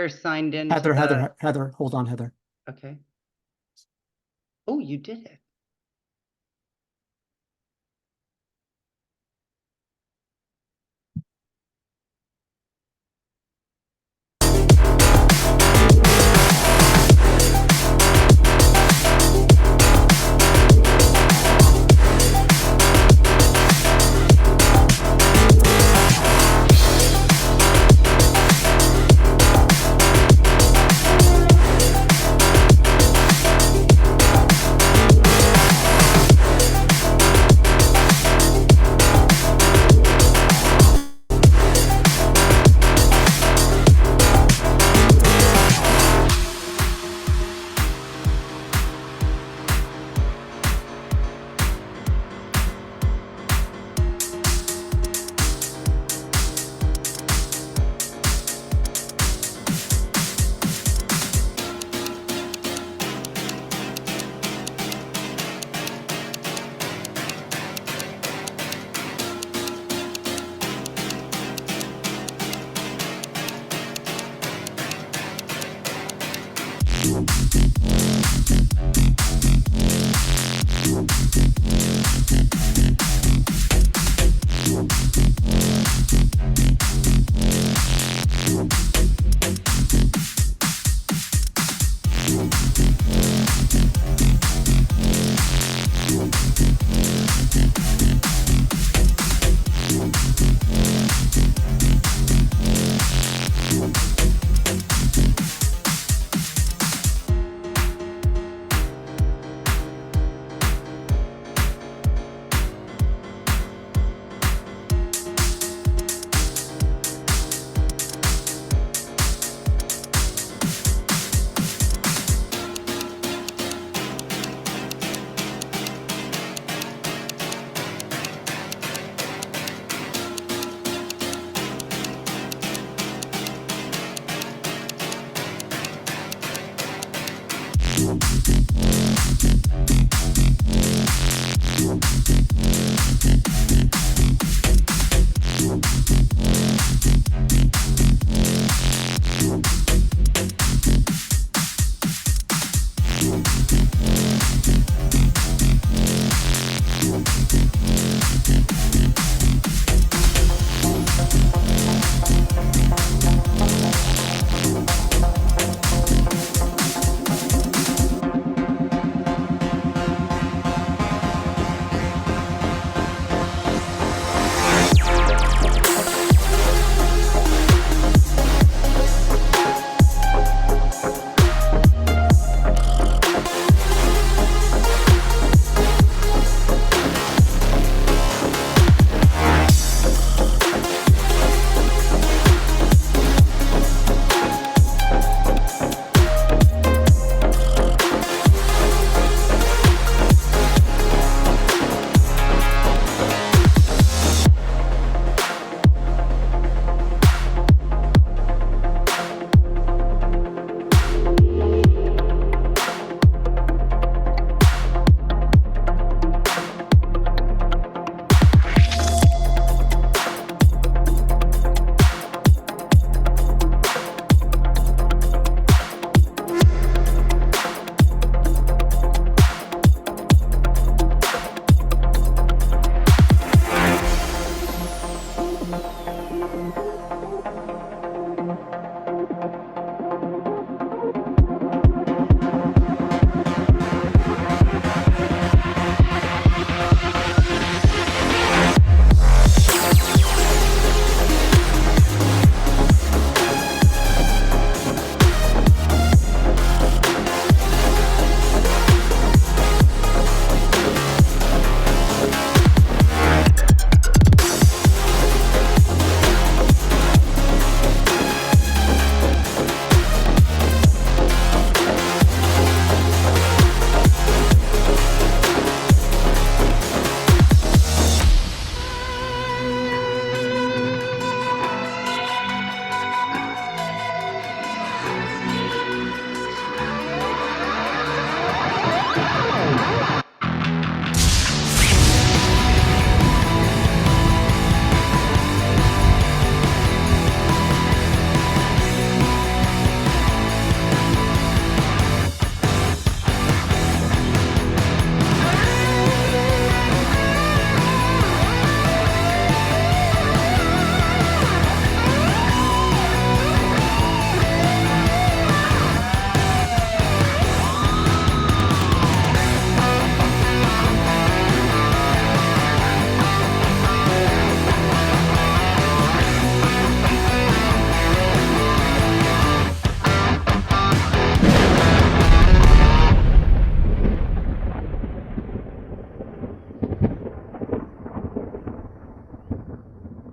signed in. Heather, hold on, Heather. Okay. Oh, you did it.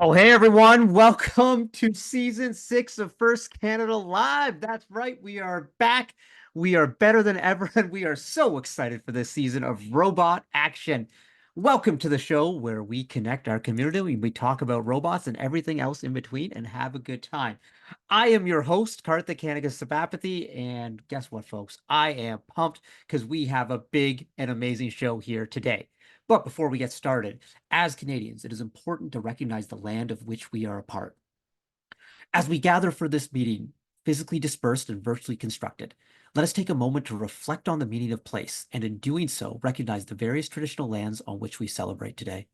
Oh, hey everyone. Welcome to season 6 of First Canada Live. That's right. We are back. We are better than ever, and we are so excited for this season of robot action. Welcome to the show where we connect our community. We talk about robots and everything else in between and have a good time. I am your host, Karthik Kanagasabapathi, and guess what, folks? I am pumped because we have a big and amazing show here today. But before we get started, as Canadians, it is important to recognize the land of which we are a part. As we gather for this meeting, physically dispersed and virtually constructed, let us take a moment to reflect on the meaning of place, and in doing so, recognize the various traditional lands on which we celebrate today.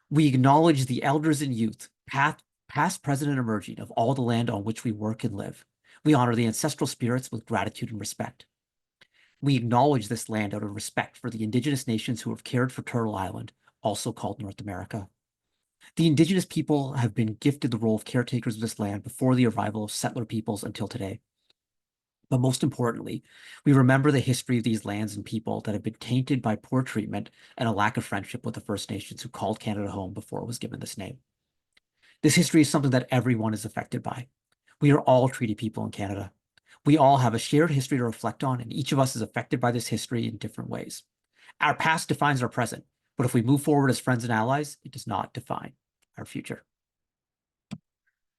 We acknowledge the elders and youth, past, present, and emerging, of all the land on which we work and live. We honor the ancestral spirits with gratitude and respect. We acknowledge this land out of respect for the Indigenous nations who have cared for Turtle Island, also called North America. The Indigenous people have been gifted the role of caretakers of this land before the arrival of settler peoples until today. But most importantly, we remember the history of these lands and people that have been tainted by poor treatment and a lack of friendship with the First Nations who called Canada home before it was given this name. This history is something that everyone is affected by. We are all treaty people in Canada. We all have a shared history to reflect on, and each of us is affected by this history in different ways. Our past defines our present, but if we move forward as friends and allies, it does not define our future.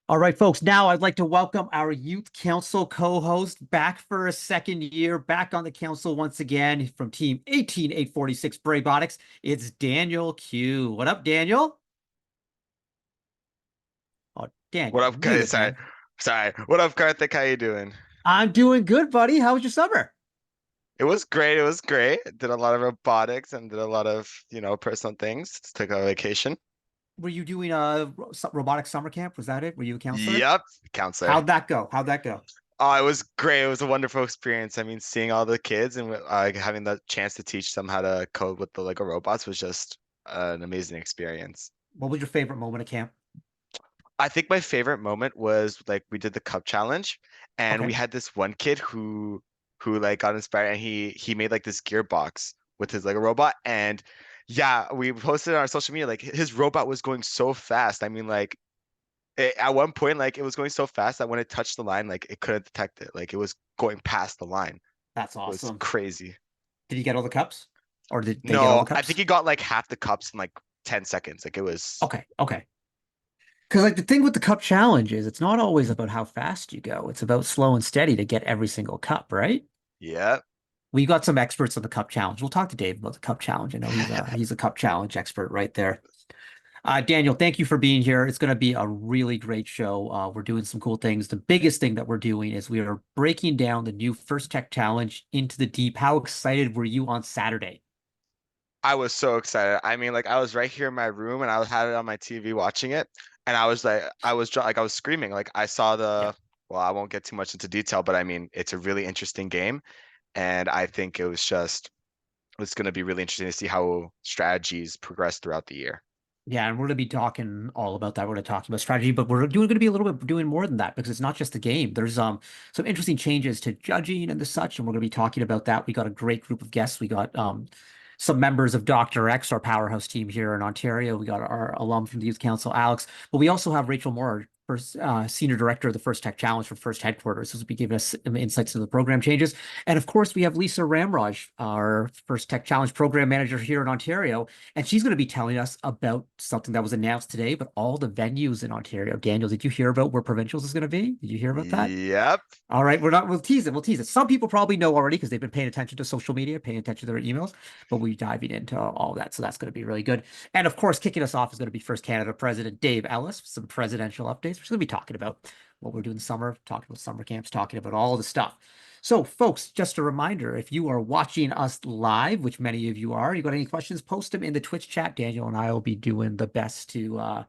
All right, folks, now I'd like to welcome our Youth Council co-host back for a second year, back on the council once again from Team 18846 Brabotics. It's Daniel Q. What up, Daniel? Oh, Daniel, What up, guys? muted, Sorry. man. Sorry. What up, Karthik? How you doing? I'm doing good, buddy. How was your summer? It was great. It was great. Did a lot of robotics and did a lot of, personal things. Just took a vacation. Were you doing a robotic summer camp? Was that it? Were you a counselor? Yep, counselor. How'd that go? How'd that go? Oh, it was great. It was a wonderful experience. I mean, seeing all the kids and having the chance to teach them how to code with the Lego robots was just an amazing experience. What was your favorite moment of camp? I think my favorite moment was like we did the cup challenge and we Okay. had this one kid who like got inspired and he made like this gearbox with his Lego robot and yeah, we posted it on our social media like his robot was going so fast. I mean like at one point like it was going so fast that when it touched the line like it couldn't detect it. Like it was going past the line. That's It was awesome. crazy. Did you get all the cups? Or did they get all No, the I think cups? he got like half the cups in like 10 seconds. Like it was Okay, okay. Because like the thing with the cup challenge is it's not always about how fast you go. It's about slow and steady to get every single cup, right? yeah. We got some experts on the cup challenge. We'll talk to Dave about the cup challenge. I know he's a cup challenge expert right there. Daniel, thank you for being here. It's going to be a really great show. We're doing some cool things. The biggest thing that we're doing is we are breaking down the new First Tech Challenge into the deep. How excited were you on Saturday? I was so excited. I mean, like I was right here in my room and I had it on my TV watching it, and I was like, I was screaming. Like I saw Yeah. well, I won't get too much into detail, but I mean, it's a really interesting game, and I think it's going to be really interesting to see how strategies progress throughout the year. Yeah, and we're going to be talking all about that. We're going to talk about strategy, but we're going to be a little bit doing more than that because it's not just the game. There's some interesting changes to judging and the such, and we're going to be talking about that. We got a great group of guests. We got some members of Dr. X, our powerhouse team here in Ontario. We got our alum from the Youth Council, Alex, but we also have Rachel Moore, first senior director of the First Tech Challenge for First Headquarters, who's be giving us some insights into the program changes. And of course, we have Lisa Ramraj, our First Tech Challenge program manager here in Ontario, and she's going to be telling us about something that was announced today, but all the venues in Ontario. Daniel, did you hear about where Provincials is going to be? Did you hear about that? Yep. All right, we'll tease it. We'll tease it. Some people probably know already because they've been paying attention to social media, paying attention to their emails, but we're diving into all that. So that's going to be really good. And of course, kicking us off is going to be First Canada President Dave Ellis, some presidential updates. We're going to be talking about what we're doing this summer, talking about summer camps, talking about all the stuff. So, folks, just a reminder, if you are watching us live, which many of you are, you got any questions, post them in the Twitch chat. Daniel and I will be doing the best to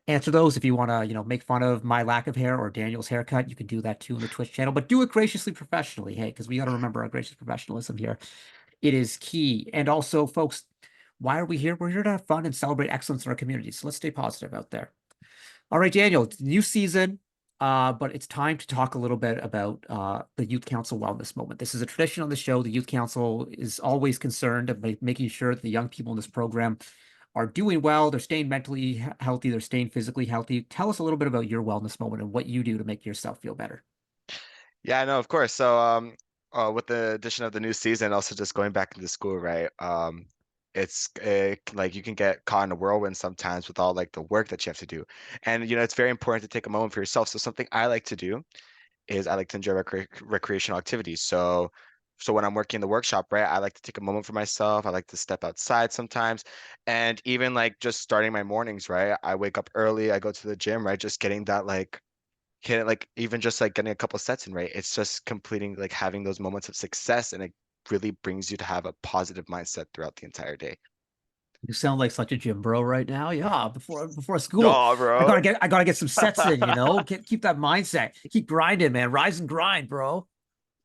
answer those. If you want to, make fun of my lack of hair or Daniel's haircut, you can do that too in the Twitch channel, but do it graciously professionally. Hey, because we got to remember our gracious professionalism here. It is key. And also, folks, why are we here? We're here to have fun and celebrate excellence in our community. So let's stay positive out there. All right, Daniel, it's a new season, but it's time to talk a little bit about the Youth Council Wellness Moment. This is a tradition on the show. The Youth Council is always concerned about making sure that the young people in this program are doing well. They're staying mentally healthy. They're staying physically healthy. Tell us a little bit about your wellness moment and what you do to make yourself feel better. Yeah, no, of course. So, with the addition of the new season, also just going back into school, right? Like you can get caught in a whirlwind sometimes with all like the work that you have to do, and it's very important to take a moment for yourself. So something I like to do is I like to enjoy recreational activities. So when I'm working in the workshop, right, I like to take a moment for myself. I like to step outside sometimes, and even like just starting my mornings, right? I wake up early. I go to the gym, right? Just getting that like hit like even just like getting a couple sets in, right? It's just completing like having those moments of success, and it really brings you to have a positive mindset throughout the entire day. You sound like such a gym bro right now. Yeah, before school, No, bro. I gotta get some sets in. Keep that mindset. Keep grinding, man. Rise and grind, bro.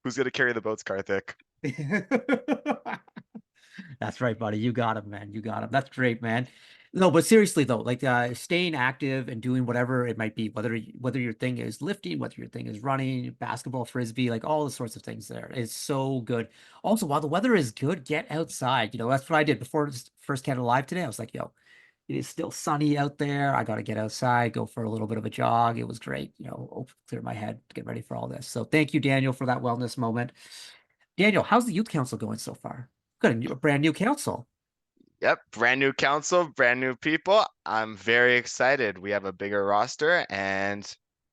Who's gonna carry the boats, Karthik? That's right, buddy. You got him, man. You got him. That's great, man. No, but seriously though, like staying active and doing whatever it might be, whether your thing is lifting, whether your thing is running, basketball, frisbee, like all the sorts of things there is so good. Also, while the weather is good, get outside. That's what I did before this first Canada Live today. I was like, yo, it is still sunny out there. I got to get outside, go for a little bit of a jog. It was great, clear my head, get ready for all this. So thank you, Daniel, for that wellness moment. Daniel, how's the youth council going so far? Got a brand new council. Yep, brand new council, brand new people. I'm very excited. We have a bigger roster, and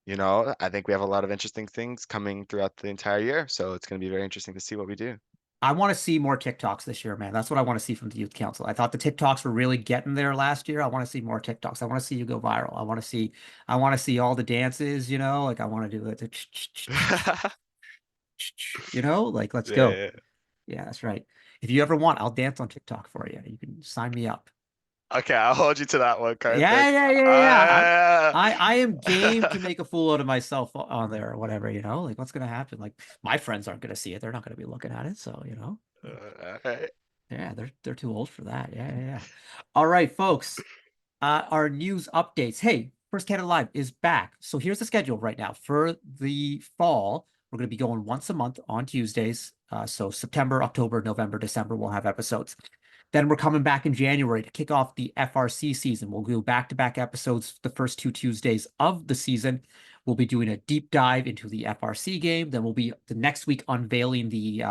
I think we have a lot of interesting things coming throughout the entire year. So it's going to be very interesting to see what we do. I want to see more TikToks this year, man. That's what I want to see from the youth council. I thought the TikToks were really getting there last year. I want to see more TikToks. I want to see you go viral. I want to see all the dances, like I want to do it. Like let's Yeah, go. yeah. Yeah, that's right. If you ever want, I'll dance on TikTok for you. You can sign me up. Okay, I'll hold you to that one, Karthik. Yeah. Uh, I am game to make a fool out of myself on there or whatever, like what's gonna happen? Like my friends aren't gonna see it. They're not gonna be looking at it. So, alright. yeah, they're too old for that. Yeah. All right, folks. Our news updates. Hey, First Canada Live is back. So here's the schedule right now for the fall. We're going to be going once a month on Tuesdays. So September, October, November, December, we'll have episodes. Then we're coming back in January to kick off the FRC season. We'll do back-to-back episodes the first 2 Tuesdays of the season. We'll be doing a deep dive into the FRC game. Then we'll be the next week unveiling the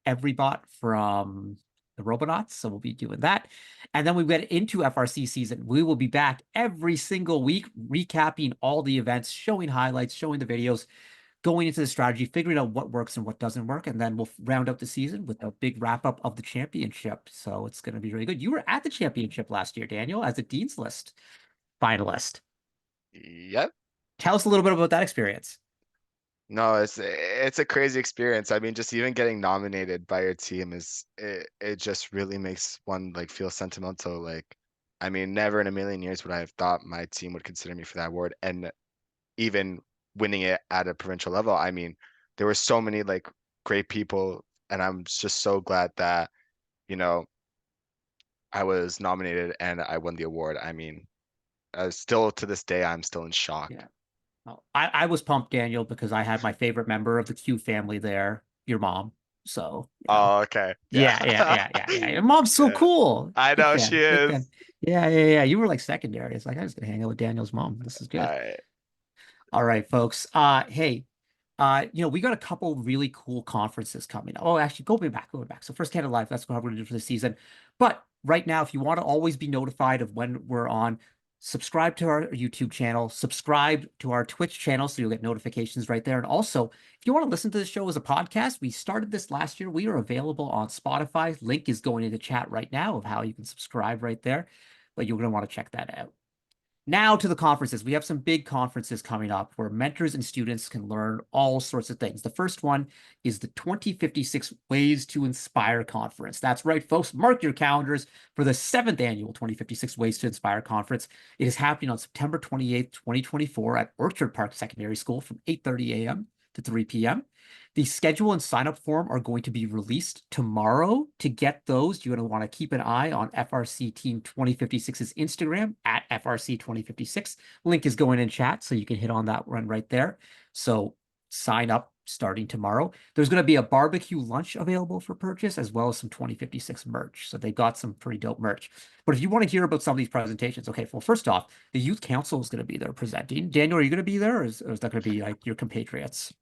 Everybot from the Robonauts. So we'll be doing that. And then we get into FRC season. We will be back every single week, recapping all the events, showing highlights, showing the videos, going into the strategy, figuring out what works and what doesn't work. And then we'll round up the season with a big wrap up of the championship. So it's going to be really good. You were at the championship last year, Daniel, as a Dean's List finalist. Yep. Tell us a little bit about that experience. No, it's a crazy experience. I mean, just even getting nominated by your team it just really makes one like feel sentimental. Like, I mean, never in a million years would I have thought my team would consider me for that award. And even winning it at a provincial level, I mean, there were so many like great people, and I'm just so glad that, you know, I was nominated and I won the award. I mean, still to this day, I'm still in shock. Yeah. Oh, I was pumped, Daniel, because I had my favorite member of the Q family there, your mom. So, Oh, okay. yeah. Your mom's so Yeah. cool. I Big know fan, she big is. fan. Yeah. You were like secondary. It's like I was gonna hang out with Daniel's mom. This is good. I All right, folks. Hey, we got a couple really cool conferences coming. Oh, actually, going back. So First Canada Live, that's what we're gonna do for the season. But right now, if you want to always be notified of when we're on, subscribe to our YouTube channel, subscribe to our Twitch channel so you'll get notifications right there. And also, if you want to listen to the show as a podcast, we started this last year. We are available on Spotify. Link is going into chat right now of how you can subscribe right there, but you're going to want to check that out. Now to the conferences. We have some big conferences coming up where mentors and students can learn all sorts of things. The first one is the 2056 Ways to Inspire Conference. That's right, folks. Mark your calendars for the 7th annual 2056 Ways to Inspire Conference. It is happening on September 28th, 2024 at Orchard Park Secondary School from 8:30 a.m. to 3 p.m. The schedule and sign-up form are going to be released tomorrow. To get those, you're going to want to keep an eye on FRC Team 2056's Instagram at FRC 2056. Link is going in chat, so you can hit on that one right there. So sign up starting tomorrow. There's going to be a barbecue lunch available for purchase, as well as some 2056 merch. So they got some pretty dope merch. But if you want to hear about some of these presentations, okay, well, first off, the youth council is going to be there presenting. Daniel, are you going to be there, or is that going to be like your compatriots?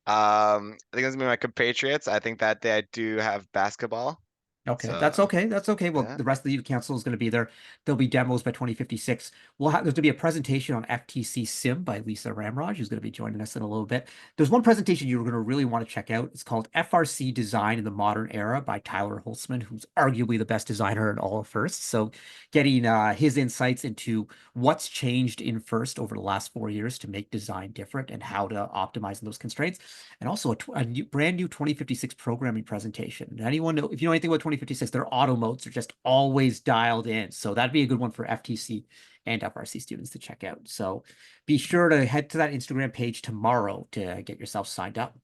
I think it's gonna be my compatriots. I think that day I do have basketball. Okay, So that's okay. That's okay. Well, yeah. the rest of the youth council is going to be there. There'll be demos by 2056. There's going to be a presentation on FTC Sim by Lisa Ramraj, who's going to be joining us in a little bit. There's one presentation you're going to really want to check out. It's called FRC Design in the Modern Era by Tyler Holtzman, who's arguably the best designer in all of First. So getting his insights into what's changed in First over the last 4 years to make design different and how to optimize those constraints. And also a brand new 2056 programming presentation. And anyone know, if you know anything about 2056, their auto modes are just always dialed in. So that'd be a good one for FTC and FRC students to check out. So be sure to head to that Instagram page tomorrow to get yourself signed up.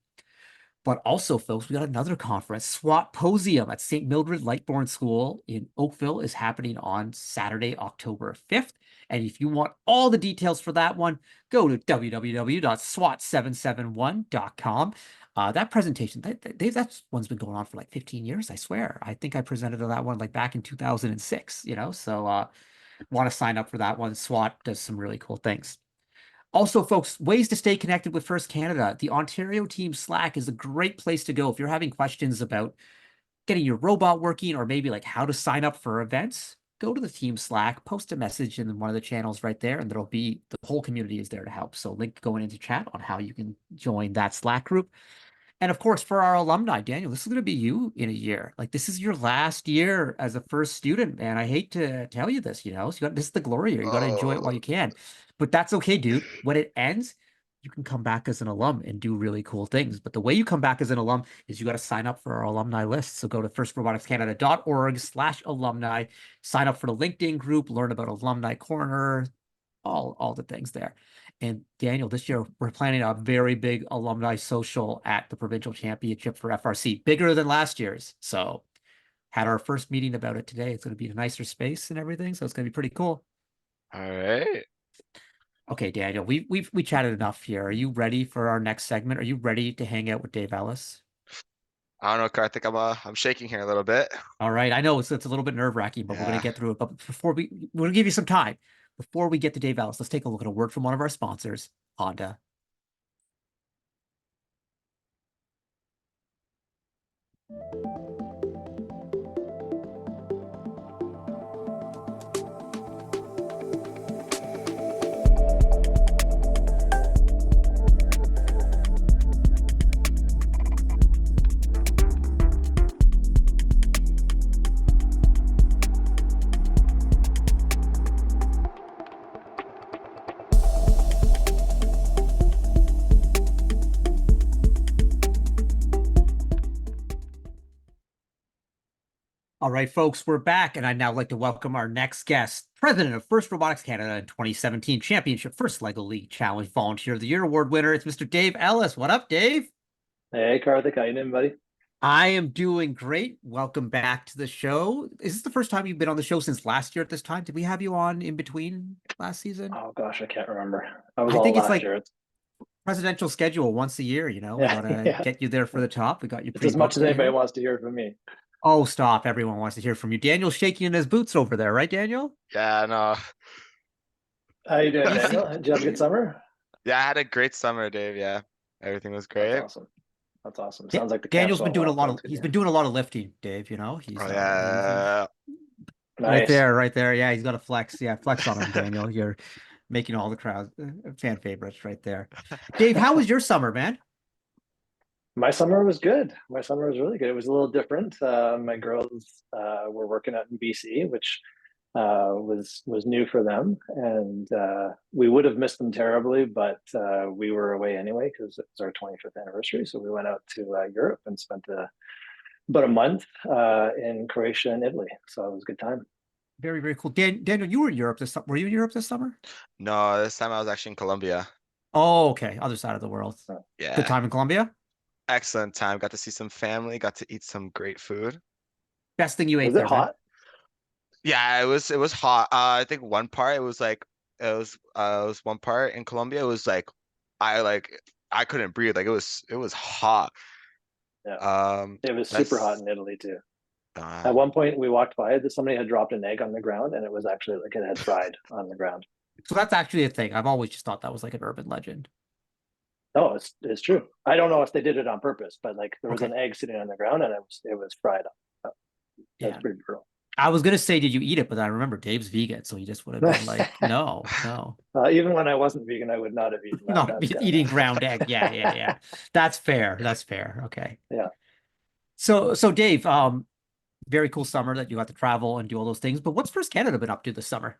But also, folks, we got another conference, SWAT Posium at St. Mildred Lightbourne School in Oakville is happening on Saturday, October 5th. And if you want all the details for that one, go to www.swat771.com. That presentation, that one's been going on for like 15 years, I swear. I think I presented on that one like back in 2006, so want to sign up for that one. SWAT does some really cool things. Also, folks, ways to stay connected with First Canada. The Ontario Team Slack is a great place to go if you're having questions about getting your robot working or maybe like how to sign up for events. Go to the Team Slack, post a message in one of the channels right there, and there'll be the whole community is there to help. So link going into chat on how you can join that Slack group. And of course, for our alumni, Daniel, this is going to be you in a year. Like this is your last year as a first student, man. I hate to tell you this, so this is the glory year. You got to enjoy it while you can. But that's okay, dude. When it ends, you can come back as an alum and do really cool things. But the way you come back as an alum is you got to sign up for our alumni list. So go to firstroboticscanada.org/alumni, sign up for the LinkedIn group, learn about Alumni Corner, all the things there. And Daniel, this year we're planning a very big alumni social at the provincial championship for FRC, bigger than last year's. So had our first meeting about it today. It's going to be a nicer space and everything, so it's going to be pretty cool. All right. Okay, Daniel, we chatted enough here. Are you ready for our next segment? Are you ready to hang out with Dave Ellis? I don't know, Karthik. I'm shaking here a little bit. All right, I know it's a little bit nerve-wracking, but we're going Yeah. to get through it. But we're going to give you some time. Before we get to Dave Ellis, let's take a look at a word from one of our sponsors, Honda. All right, folks, we're back, and I'd now like to welcome our next guest, president of First Robotics Canada and 2017 Championship First LEGO League Challenge Volunteer of the Year Award winner. It's Mr. Dave Ellis. What up, Dave? Hey, Karthik, how you doing, buddy? I am doing great. Welcome back to the show. Is this the first time you've been on the show since last year at this time? Did we have you on in between last season? Oh gosh, I can't remember. I was I all think it's last like year. presidential schedule once a year, We Yeah, gotta yeah. get you there for the top. We got you It's as much as pre-booked anybody in. wants to hear from me. Oh, stop. Everyone wants to hear from you. Daniel's shaking in his boots over there, right, Daniel? Yeah, no. How you doing, Daniel? Did you have a good summer? Yeah, I had a great summer, Dave. Yeah. Everything was That's great. awesome. That's awesome. Sounds like the Daniel's camp's been doing a going lot well. of he's been doing a lot of lifting, Dave, He's Oh he's yeah. right Nice. right there. Yeah, he's got a flex. Yeah, flex on him, Daniel. You're making all the crowd fan favorites right there. Dave, how was your summer, man? My summer was good. My summer was really good. It was a little different. My girls were working out in BC, which was new for them, and we would have missed them terribly, but we were away anyway because it was our 25th anniversary. So we went out to Europe and spent about a month in Croatia and Italy. So it was a good time. Very, very cool. Daniel, you were in Europe this summer. Were you in Europe this summer? No, this time I was actually in Colombia. Oh, okay. Other side of the world. Yeah. Good time in Colombia? Excellent time. Got to see some family, got to eat some great food. Best thing you ate Was there, it man? hot? Yeah, it was hot. I think one part it was one part in Colombia. It was like I I couldn't breathe. Like it was hot. Yeah. It was super hot That's in Italy too. uh, At one point, we walked by it. Somebody had dropped an egg on the ground, and it was actually like it had fried on the ground. So that's actually a thing. I've always just thought that was like an urban legend. No, it's true. I don't know if they did it on purpose, but like there was Okay. an egg sitting on the ground, and it was fried up. That's Yeah. pretty brutal. I was gonna say, did you eat it? But I remember Dave's vegan, so he just would have been like, no, no. Even when I wasn't vegan, I would not have eaten that. Not That's kind eating of ground egg. Yeah, yeah, yeah. That's fair. That's fair. Okay. yeah. So Dave, very cool summer that you got to travel and do all those things. But what's First Canada been up to this summer?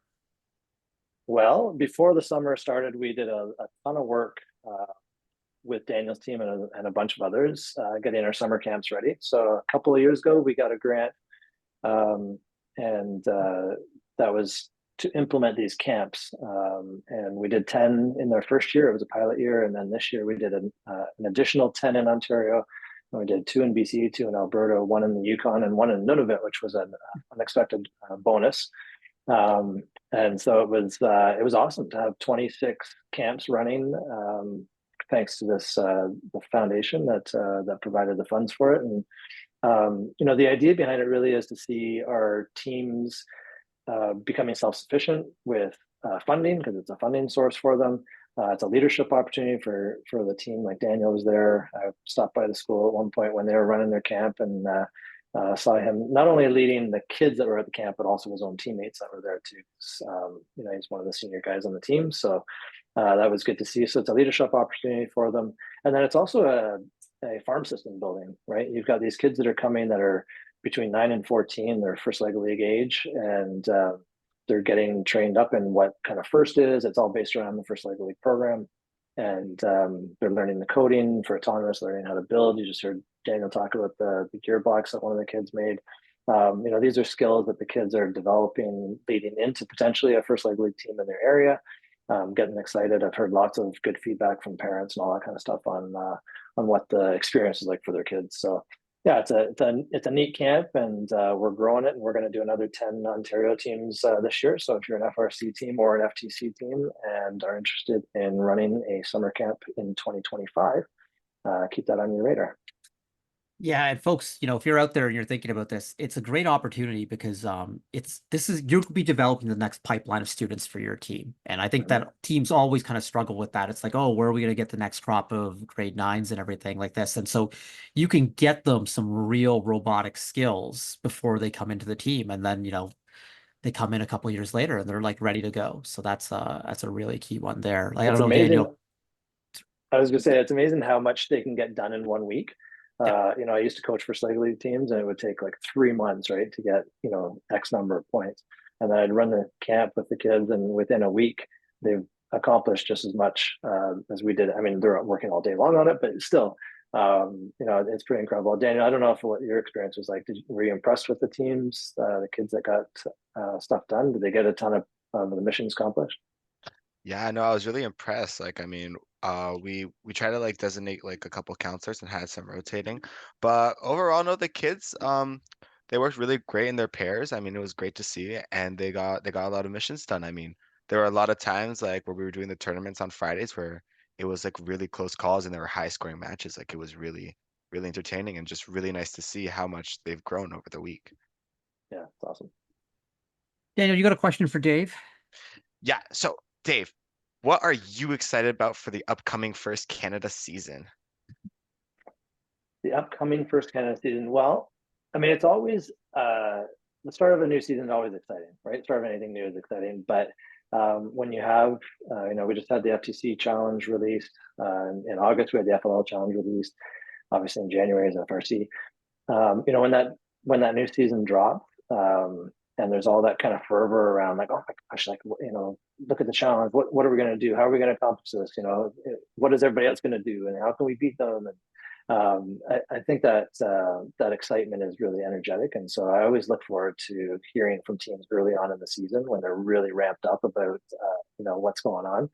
Well, before the summer started, we did a ton of work with Daniel's team and a bunch of others, getting our summer camps ready. So a couple of years ago, we got a grant, and that was to implement these camps. And we did 10 in their first year. It was a pilot year. And then this year we did an additional 10 in Ontario. And we did 2 in BC, 2 in Alberta, 1 in the Yukon, and 1 in Nunavut, which was an unexpected bonus. And so it was awesome to have 26 camps running, thanks to this the foundation that provided the funds for it. And the idea behind it really is to see our teams becoming self-sufficient with funding, because it's a funding source for them. It's a leadership opportunity for the team. Like Daniel was there. I stopped by the school at one point when they were running their camp, and saw him not only leading the kids that were at the camp, but also his own teammates that were there too. He's one of the senior guys on the team, so that was good to see. So it's a leadership opportunity for them, and then it's also a farm system building. Right, you've got these kids that are coming that are between 9 and 14, they're first leg league age, and they're getting trained up in what kind of FIRST is. It's all based around the first leg league program, and they're learning the coding for autonomous, learning how to build. You just heard Daniel talk about the gearbox that one of the kids made. These are skills that the kids are developing leading into potentially a first leg league team in their area. Getting excited. I've heard lots of good feedback from parents and all that kind of stuff on what the experience is like for their kids. So yeah, it's a neat camp, and we're growing it, and we're going to do another 10 Ontario teams this year. So if you're an FRC team or an FTC team and are interested in running a summer camp in 2025, keep that on your radar. Yeah, and folks, if you're out there and you're thinking about this, it's a great opportunity because you'll be developing the next pipeline of students for your team. And I think that teams always kind of struggle with that. It's like, oh, where are we going to get the next crop of grade 9s and everything like this? And so you can get them some real robotic skills before they come into the team. And then, they come in a couple years later and they're like ready to go. So that's a really key one there. Like, I don't know, amazing. Daniel. I was gonna say, it's amazing how much they can get done in 1 week. I used to coach for Sleg League teams, and it would take like 3 months, right, to get X number of points. And then I'd run the camp with the kids, and within a week, they've accomplished just as much as we did. I mean, they're working all day long on it, but still, it's pretty incredible. Daniel, I don't know what your experience was like. Were you impressed with the teams, the kids that got stuff done? Did they get a ton of the missions accomplished? Yeah, no, I was really impressed. Like, I mean, we try to like designate like a couple counselors and had some rotating, but overall, no, the kids, they worked really great in their pairs. I mean, it was great to see, and they got a lot of missions done. I mean, there were a lot of times like where we were doing the tournaments on Fridays where it was like really close calls and there were high scoring matches. Like it was really, really entertaining and just really nice to see how much they've grown over the week. Yeah, it's awesome. Daniel, you got a question for Dave? Yeah. So, Dave, what are you excited about for the upcoming First Canada season? The upcoming First Canada season. Well, I mean, it's always the start of a new season is always exciting, right? The start of anything new is exciting, but when you have, we just had the FTC challenge released in August. We had the FLL challenge released. Obviously, in January is FRC. When that new season drops, and there's all that kind of fervor around, like, oh my gosh, like, look at the challenge. What are we going to do? How are we going to accomplish this? What is everybody else going to do, and how can we beat them? And I think that that excitement is really energetic, and so I always look forward to hearing from teams early on in the season when they're really ramped up about what's going on.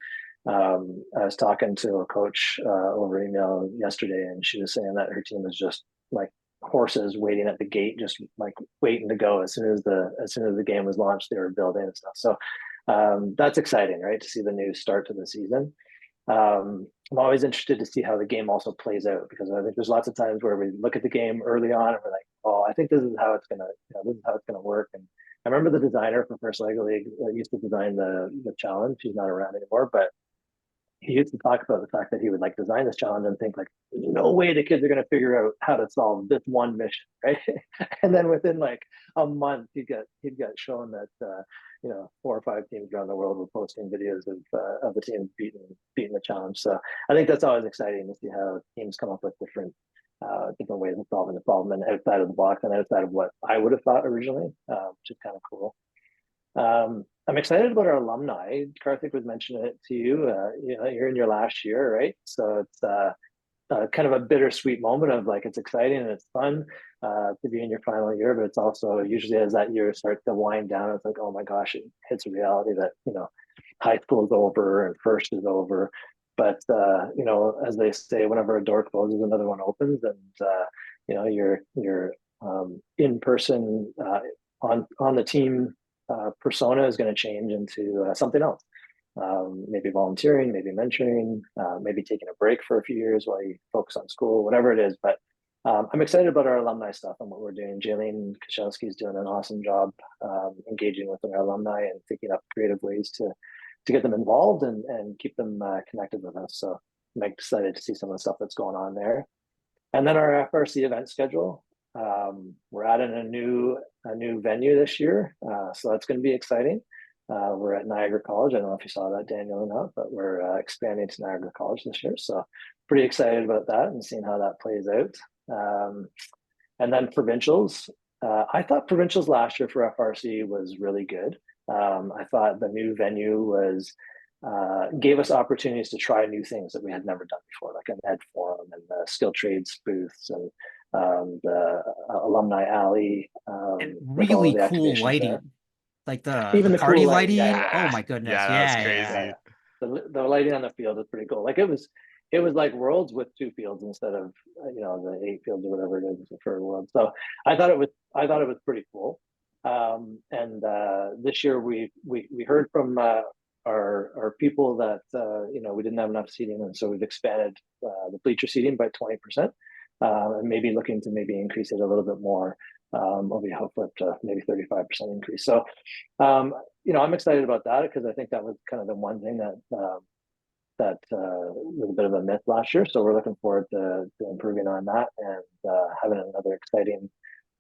I was talking to a coach over email yesterday, and she was saying that her team is just like horses waiting at the gate, just like waiting to go as soon as the game was launched. They were building and stuff. So that's exciting, right, to see the new start to the season. I'm always interested to see how the game also plays out, because I think there's lots of times where we look at the game early on and we're like, oh, I think this is how it's gonna, this is how it's gonna work. And I remember the designer for First Lego League that used to design the challenge. He's not around anymore, but he used to talk about the fact that he would like design this challenge and think like, there's no way the kids are going to figure out how to solve this one mission, right? And then within like a month, he'd get shown that 4 or 5 teams around the world were posting videos of the teams beating the challenge. So I think that's always exciting to see how teams come up with different ways of solving the problem, and outside of the box and outside of what I would have thought originally, which is kind of cool. I'm excited about our alumni. Karthik was mentioning it to you. You're in your last year, right? So it's kind of a bittersweet moment of like, it's exciting and it's fun to be in your final year, but it's also usually as that year starts to wind down, it's like, oh my gosh, it hits a reality that high school is over and first is over. But as they say, whenever a door closes, another one opens, and your in person on the team persona is going to change into something else. Maybe volunteering, maybe mentoring, maybe taking a break for a few years while you focus on school, whatever it is. But I'm excited about our alumni stuff and what we're doing. Jaylene Kashelsky is doing an awesome job engaging with our alumni and thinking up creative ways to get them involved and keep them connected with us. So I'm excited to see some of the stuff that's going on there. And then our FRC event schedule. We're adding a new venue this year, so that's going to be exciting. We're at Niagara College. I don't know if you saw that, Daniel, or not, but we're expanding to Niagara College this year, so pretty excited about that and seeing how that plays out. And then provincials. I thought provincials last year for FRC was really good. I thought the new venue gave us opportunities to try new things that we had never done before, like an ed forum and the skilled trades booths and the alumni alley, And really cool lighting, there. like the Even the party cool lighting, lighting. yeah. Oh my goodness, Yeah, that was yeah. crazy. The lighting on the field is pretty cool. Like it was like Worlds with 2 fields instead of the 8 fields or whatever it is for Worlds. So I thought it was pretty cool. And this year we heard from our people that we didn't have enough seating, and so we've expanded the bleacher seating by 20%, and maybe looking to increase it a little bit more. Hopefully up to maybe 35% increase. So I'm excited about that, because I think that was kind of the one thing that was a bit of a myth last year. So we're looking forward to improving on that and having another exciting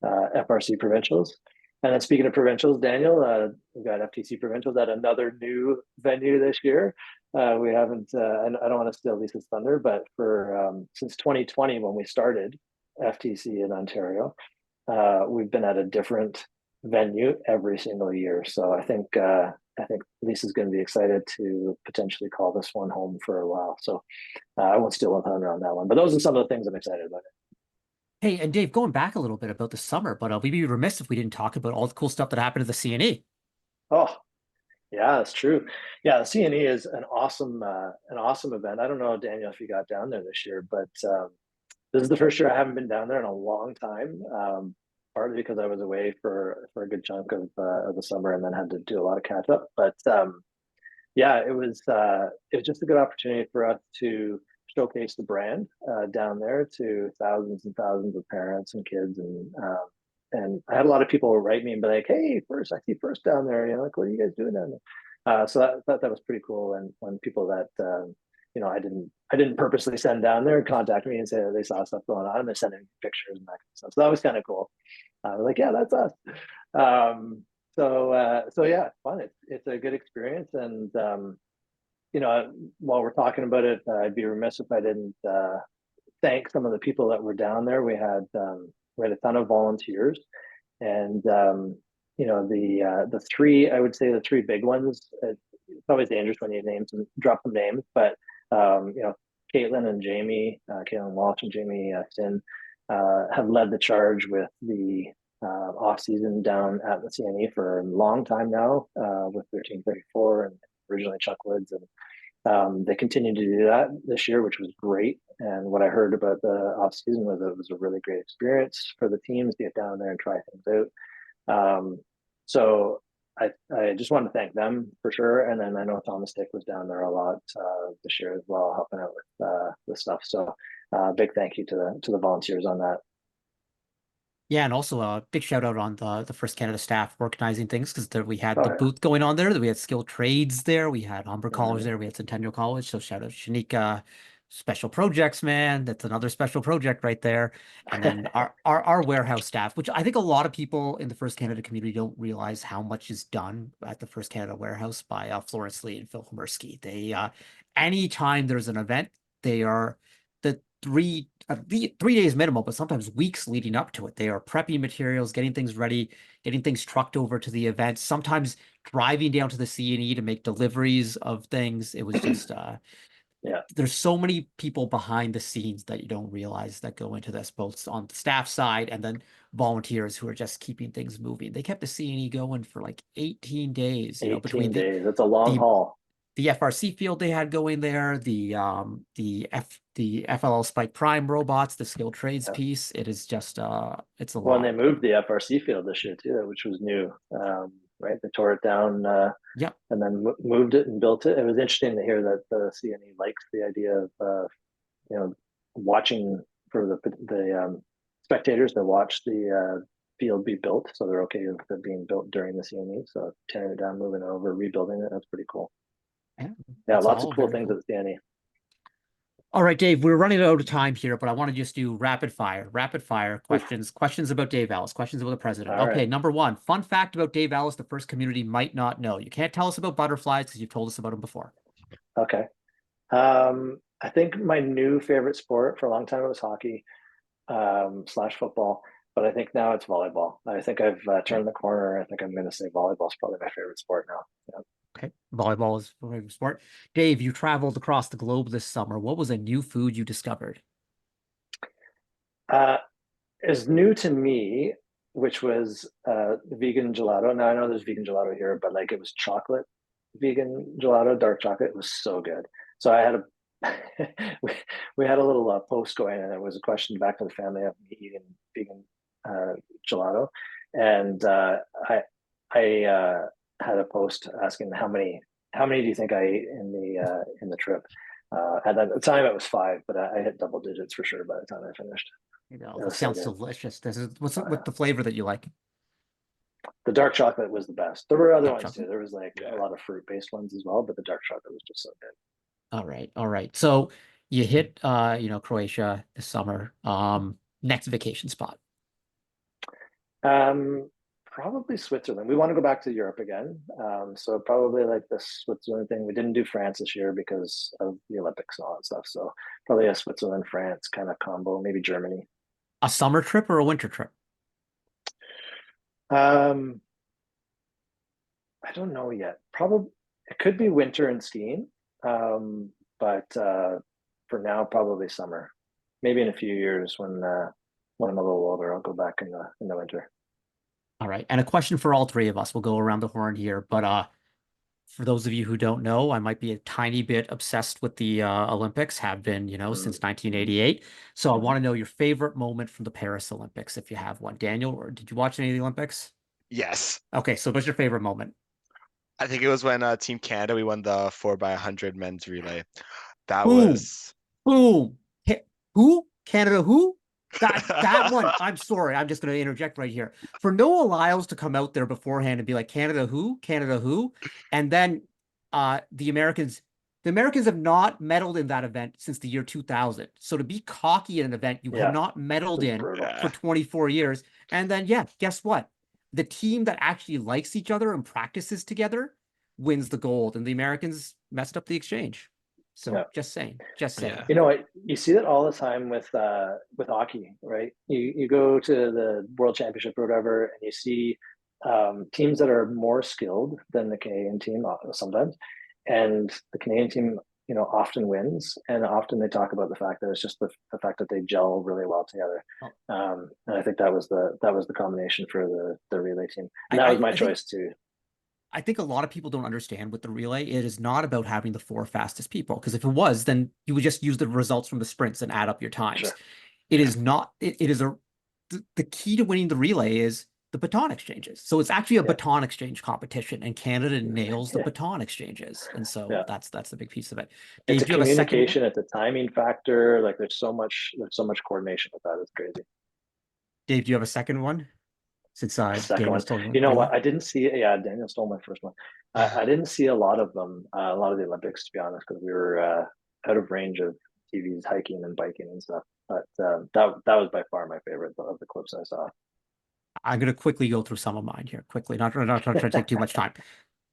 FRC provincials. And then speaking of provincials, Daniel, we've got FTC provincials at another new venue this year. We haven't, and I don't want to steal Lisa's thunder, but for since 2020, when we started FTC in Ontario, we've been at a different venue every single year. So I think Lisa's going to be excited to potentially call this one home for a while. So I won't steal her thunder on that one, but those are some of the things I'm excited about. Hey, and Dave, going back a little bit about the summer, but we'd be remiss if we didn't talk about all the cool stuff that happened at the CNE. Oh, yeah, that's true. Yeah, the CNE is an awesome event. I don't know, Daniel, if you got down there this year, but this is the first year I haven't been down there in a long time. Partly because I was away for a good chunk of the summer and then had to do a lot of catch up. But yeah, it was just a good opportunity for us to showcase the brand down there to thousands and thousands of parents and kids, and I had a lot of people write me and be like, "Hey, First, I see First down there. Like, what are you guys doing down there?" So I thought that was pretty cool. And when people that I didn't purposely send down there contact me and say that they saw stuff going on, and they're sending pictures and that kind of stuff. So that was kind of cool. Like, yeah, that's us. So yeah, fun. It's a good experience, and while we're talking about it, I'd be remiss if I didn't thank some of the people that were down there. We had a ton of volunteers, and the three, I would say the 3 big ones. It's always dangerous when you drop some names, but Caitlin and Jamie, Caitlin Walsh and Jamie Finn, have led the charge with the off season down at the CNE for a long time now, with 1334 and originally Chuck Woods, and they continue to do that this year, which was great. And what I heard about the off season was it was a really great experience for the teams to get down there and try things out. So I just want to thank them for sure. And then I know Thomas Dick was down there a lot this year as well, helping out with stuff. So big thank you to the volunteers on that. Yeah, and also a big shout out on the First Canada staff organizing things, because we had Oh, the yeah. booth going on there. We had skilled trades there. We had Humber College Mhm. there. We had Centennial College. So shout out Shanika. Special projects, man. That's another special project right there. And then our warehouse staff, which I think a lot of people in the First Canada community don't realize how much is done at the First Canada warehouse by Florence Lee and Phil Humersky. They anytime there's an event, they are the 3 days minimum, but sometimes weeks leading up to it. They are prepping materials, getting things ready, getting things trucked over to the event, sometimes driving down to the C&E to make deliveries of things. It was just Yeah. there's so many people behind the scenes that you don't realize that go into this, both on the staff side and then volunteers who are just keeping things moving. They kept the C&E going for like 18 days, 18 days. It's a long haul. the FRC field they had going there, the FLL Spike Prime robots, the skilled trades Yeah. piece. It is just it's a Well, and lot. they moved the FRC field this year too, which was new. Right, they tore it down. Yep. And then moved it and built it. It was interesting to hear that the CNE likes the idea of watching for the spectators to watch the field be built, so they're okay with it being built during the CNE. So tearing it down, moving it over, rebuilding it—that's pretty cool. Yeah, Yeah, it's lots all of cool very things cool. at the CNE. All right, Dave, we're running out of time here, but I want to just do rapid fire questions about Dave Ellis, questions about the president. All Okay, right. number one, fun fact about Dave Ellis, the first community might not know. You can't tell us about butterflies because you've told us about them before. Okay. I think my new favorite sport for a long time it was hockey / football, but I think now it's volleyball. I think I've turned the corner. I think I'm going to say volleyball is probably my favorite sport now. Yeah. Okay, volleyball is your favorite sport. Dave, you traveled across the globe this summer. What was a new food you discovered? Is new to me, which was vegan gelato. Now I know there's vegan gelato here, but like it was chocolate vegan gelato, dark chocolate. It was so good. So I had a we had a little post going, and it was a question back to the family of me eating vegan gelato, and I had a post asking how many do you think I ate in the trip. And at the time it was 5, but I hit double digits for sure by the time I finished. That sounds delicious. What's the flavor that you like? The dark chocolate was the best. There were other Dark ones chocolate? too. There was like a lot of fruit-based ones as well, but the dark chocolate was just so good. All right. So you hit Croatia this summer. Next vacation spot. Probably Switzerland. We want to go back to Europe again. So probably like the Switzerland thing. We didn't do France this year because of the Olympics and all that stuff. So probably a Switzerland, France kind of combo, maybe Germany. A summer trip or a winter trip? I don't know yet. Probably it could be winter and skiing. But for now, probably summer. Maybe in a few years when I'm a little older, I'll go back in the winter. All right. And a question for all three of us. We'll go around the horn here. But for those of you who don't know, I might be a tiny bit obsessed with the Olympics, have been, since 1988. So I want to know your favorite moment from the Paris Olympics, if you have one. Daniel, or did you watch any of the Olympics? Yes. Okay, so what's your favorite moment? I think it was when Team Canada, we won the 4x100 men's relay. That Boom. was Boom. Who? Canada who? That one. I'm sorry. I'm just going to interject right here. For Noah Lyles to come out there beforehand and be like, Canada who? Canada who? And then the Americans have not medaled in that event since the year 2000. So to be cocky in an event you have not medaled in for 24 years. And then, guess what? The team that actually likes each other and practices together wins the gold. And the Americans messed up the exchange. So just saying. Yeah. You know what? You see that all the time with hockey, right? You go to the World Championship or whatever, and you see teams that are more skilled than the Canadian team sometimes, and the Canadian team, often wins, and often they talk about the fact that it's just the fact that they gel really well together. And I think that was the combination for the relay team. And that was my choice too. I think a lot of people don't understand with the relay. It is not about having the 4 fastest people, because if it was, then you would just use the results from the sprints and add up your times. Sure. It is not. It is the key to winning the relay is the baton exchanges. So it's actually a Yeah. baton exchange competition, and Canada nails the baton exchanges. And so Yeah. that's the big piece of it. It's Dave, a do you have a second one? communication, it's a timing factor. Like there's so much coordination with that. It's crazy. Dave, do you have a second one? Since Second one. Daniel's told You know what? I didn't see it. Yeah, Daniel stole my first one. I didn't see a lot of them, a lot of the Olympics, to be honest, because we were out of range of TVs, hiking and biking and stuff. But that was by far my favorite of the clips I saw. I'm going to quickly go through some of mine here, quickly, not trying to take too much time.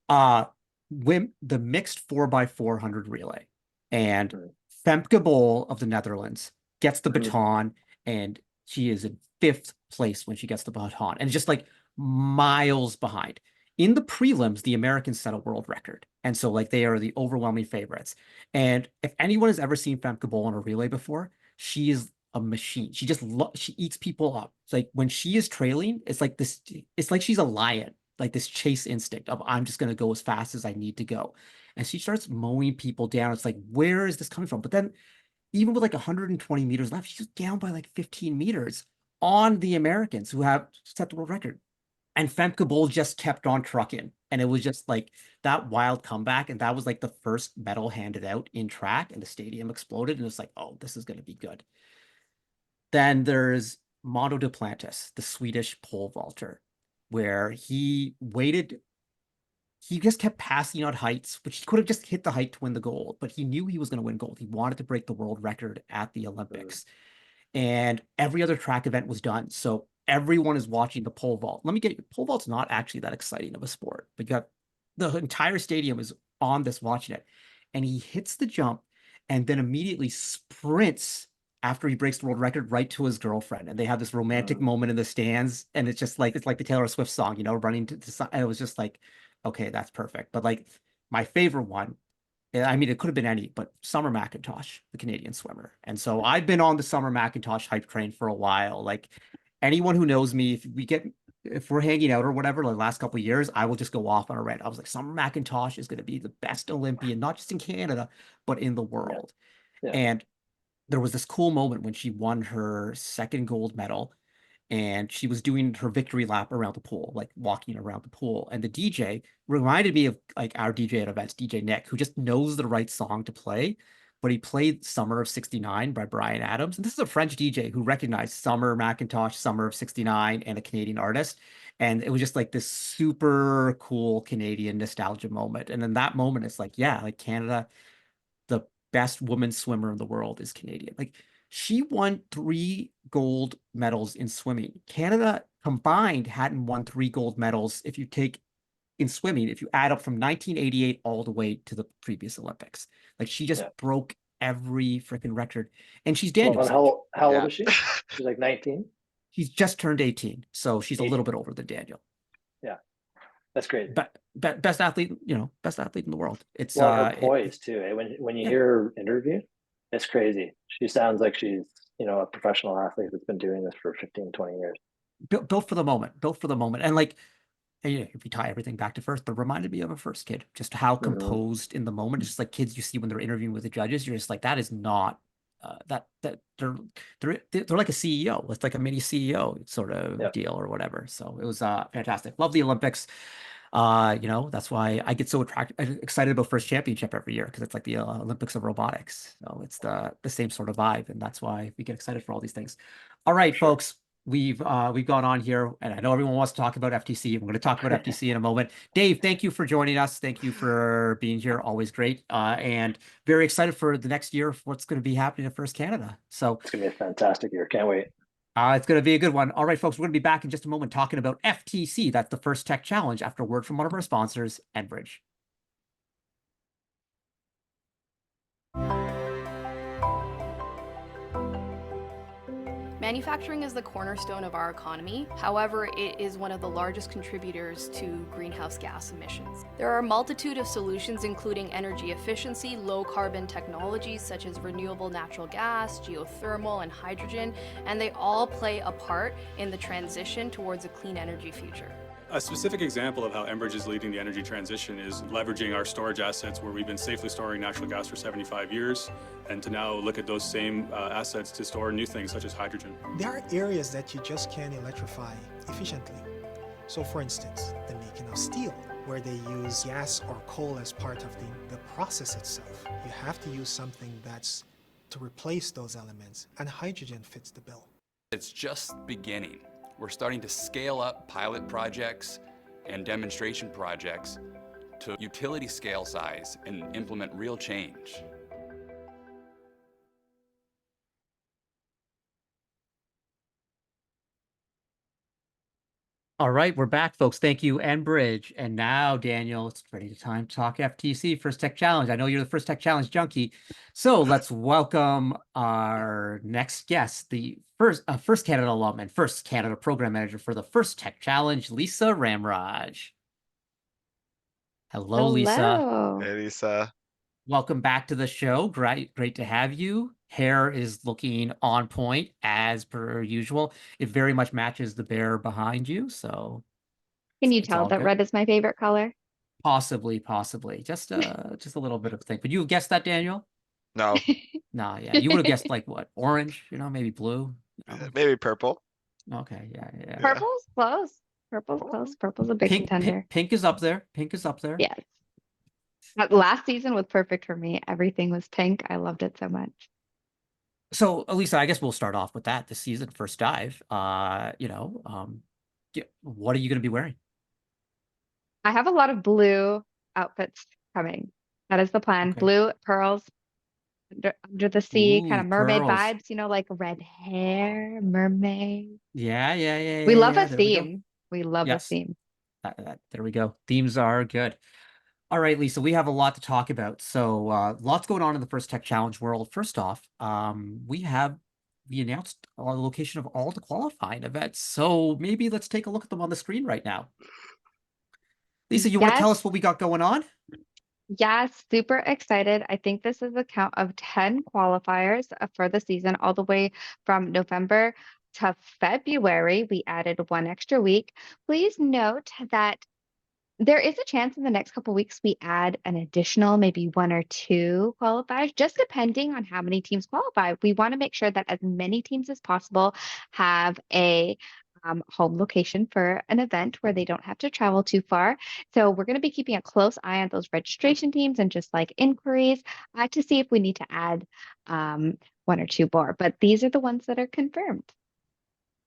The mixed 4x400 relay, and Femke Bol of the Netherlands gets the baton, and she is in 5th place when she gets the baton, and just like miles behind. In the prelims, the Americans set a world record, and so like they are the overwhelming favorites. And if anyone has ever seen Femke Bol in a relay before, she is a machine. She just she eats people up. It's like when she is trailing, it's like this. It's like she's a lion, like this chase instinct of I'm just going to go as fast as I need to go. And she starts mowing people down. It's like, where is this coming from? But then even with like 120 meters left, she's down by like 15 meters on the Americans who have set the world record. And Femke Bol just kept on trucking. And it was just like that wild comeback. And that was like the first medal handed out in track, and the stadium exploded. And it's like, oh, this is going to be good. Then there's Mondo Duplantis, the Swedish pole vaulter, where he waited. He just kept passing out heights, which he could have just hit the height to win the gold, but he knew he was going to win gold. He wanted to break the world record at the Olympics. And every other track event was done. So everyone is watching the pole vault. Let me get you, pole vault's not actually that exciting of a sport, but you got the entire stadium is on this watching it. And he hits the jump and then immediately sprints after he breaks the world record right to his girlfriend. And they have this romantic moment in the stands. And it's just like, it's like the Taylor Swift song, you know, running to the, and it was just like, okay, that's perfect. But like my favorite one, I mean, it could have been any, but Summer McIntosh, the Canadian swimmer. And so I've been on the Summer McIntosh hype train for a while. Like anyone who knows me, if we're hanging out or whatever, like the last couple of years, I will just go off on a rant. I was like, Summer McIntosh is going to be the best Olympian, not just in Canada, but in the world. Yeah. And there was this cool moment when she won her second gold medal, and she was doing her victory lap around the pool, like walking around the pool. And the DJ reminded me of like our DJ at events, DJ Nick, who just knows the right song to play. But he played Summer of '69 by Bryan Adams. And this is a French DJ who recognized Summer McIntosh, Summer of '69, and a Canadian artist. And it was just like this super cool Canadian nostalgia moment. And in that moment, it's like, yeah, like Canada, the best woman swimmer in the world is Canadian. Like she won 3 gold medals in swimming. Canada combined hadn't won 3 gold medals if you take in swimming, if you add up from 1988 all the way to the previous Olympics. Like she just broke every freaking record. And she's Daniel. Well, how old is she? She's like 19. She's just turned 18. So she's 18. A little bit older than Daniel. Yeah. That's great. Best athlete, best athlete in the world. It's her poise too. Eh? When you hear her interview, it's crazy. She sounds like she's, a professional athlete that's been doing this for 15, 20 years. Built for the moment. And like, if you tie everything back to first, but reminded me of a first kid, just how composed in the moment. It's just like kids you see when they're interviewing with the judges. You're just like, that is not that they're like a CEO. It's like a mini CEO sort of deal or whatever. So it was fantastic. Love the Olympics. That's why I get so excited about First Championship every year, because it's like the Olympics of robotics. So it's the same sort of vibe, and that's why we get excited for all these things. All right, folks. We've gone on here, and I know everyone wants to talk about FTC. We're going to talk about FTC in a moment. Dave, thank you for joining us. Thank you for being here. Always great. And very excited for the next year of what's going to be happening at First Canada. So it's going to be a fantastic year. Can't wait. It's going to be a good one. All right, folks, we're going to be back in just a moment talking about FTC. That's the First Tech Challenge, after a word from one of our sponsors, Enbridge. Manufacturing is the cornerstone of our economy. However, it is one of the largest contributors to greenhouse gas emissions. There are a multitude of solutions, including energy efficiency, low carbon technologies such as renewable natural gas, geothermal, and hydrogen, and they all play a part in the transition towards a clean energy future. A specific example of how Enbridge is leading the energy transition is leveraging our storage assets, where we've been safely storing natural gas for 75 years, and to now look at those same assets to store new things such as hydrogen. There are areas that you just can't electrify efficiently. So for instance, the making of steel, where they use gas or coal as part of the process itself. You have to use something that's to replace those elements, and hydrogen fits the bill. It's just beginning. We're starting to scale up pilot projects and demonstration projects to utility scale size and implement real change. All right, we're back, folks. Thank you, Enbridge. And now, Daniel, it's ready to time to talk FTC, First Tech Challenge. I know you're the First Tech Challenge junkie. So let's welcome our next guest, the First Canada alum and First Canada Program Manager for the First Tech Challenge, Lisa Ramraj. Hello, Lisa. Hello. Hey, Lisa. Welcome back to the show. Great to have you. Hair is looking on point as per usual. It very much matches the bear behind you, so Can you it's tell all that good. red is my favorite color? Possibly. Just a little bit of thing. But you have guessed that, Daniel? No, No, yeah. You would have guessed like what? Orange, maybe blue. maybe purple. Okay, yeah. Purple's close. Purple's close. Purple's a big contender. Pink is up there. Pink is up there. Yes. But last season was perfect for me. Everything was pink. I loved it so much. So, Elisa, I guess we'll start off with that this season, first dive. What are you going to be wearing? I have a lot of blue outfits coming. That is the plan. Okay. Blue, pearls, under the sea, kind Ooh, of mermaid pearls. vibes, like red hair, mermaid. Yeah. We love a there we go. theme. We love a Yes. theme. There we go. Themes are good. All right, Lisa, we have a lot to talk about. So lots going on in the First Tech Challenge world. First off, we announced the location of all the qualifying events. So maybe let's take a look at them on the screen right now. Lisa, you want to tell us what we got going on? Yes, super excited. I think this is a count of 10 qualifiers for the season, all the way from November to February. We added one extra week. Please note that there is a chance in the next couple weeks we add an additional, maybe one or two qualifiers, just depending on how many teams qualify. We want to make sure that as many teams as possible have a home location for an event where they don't have to travel too far. So we're going to be keeping a close eye on those registration teams and just like inquiries to see if we need to add one or two more. But these are the ones that are confirmed.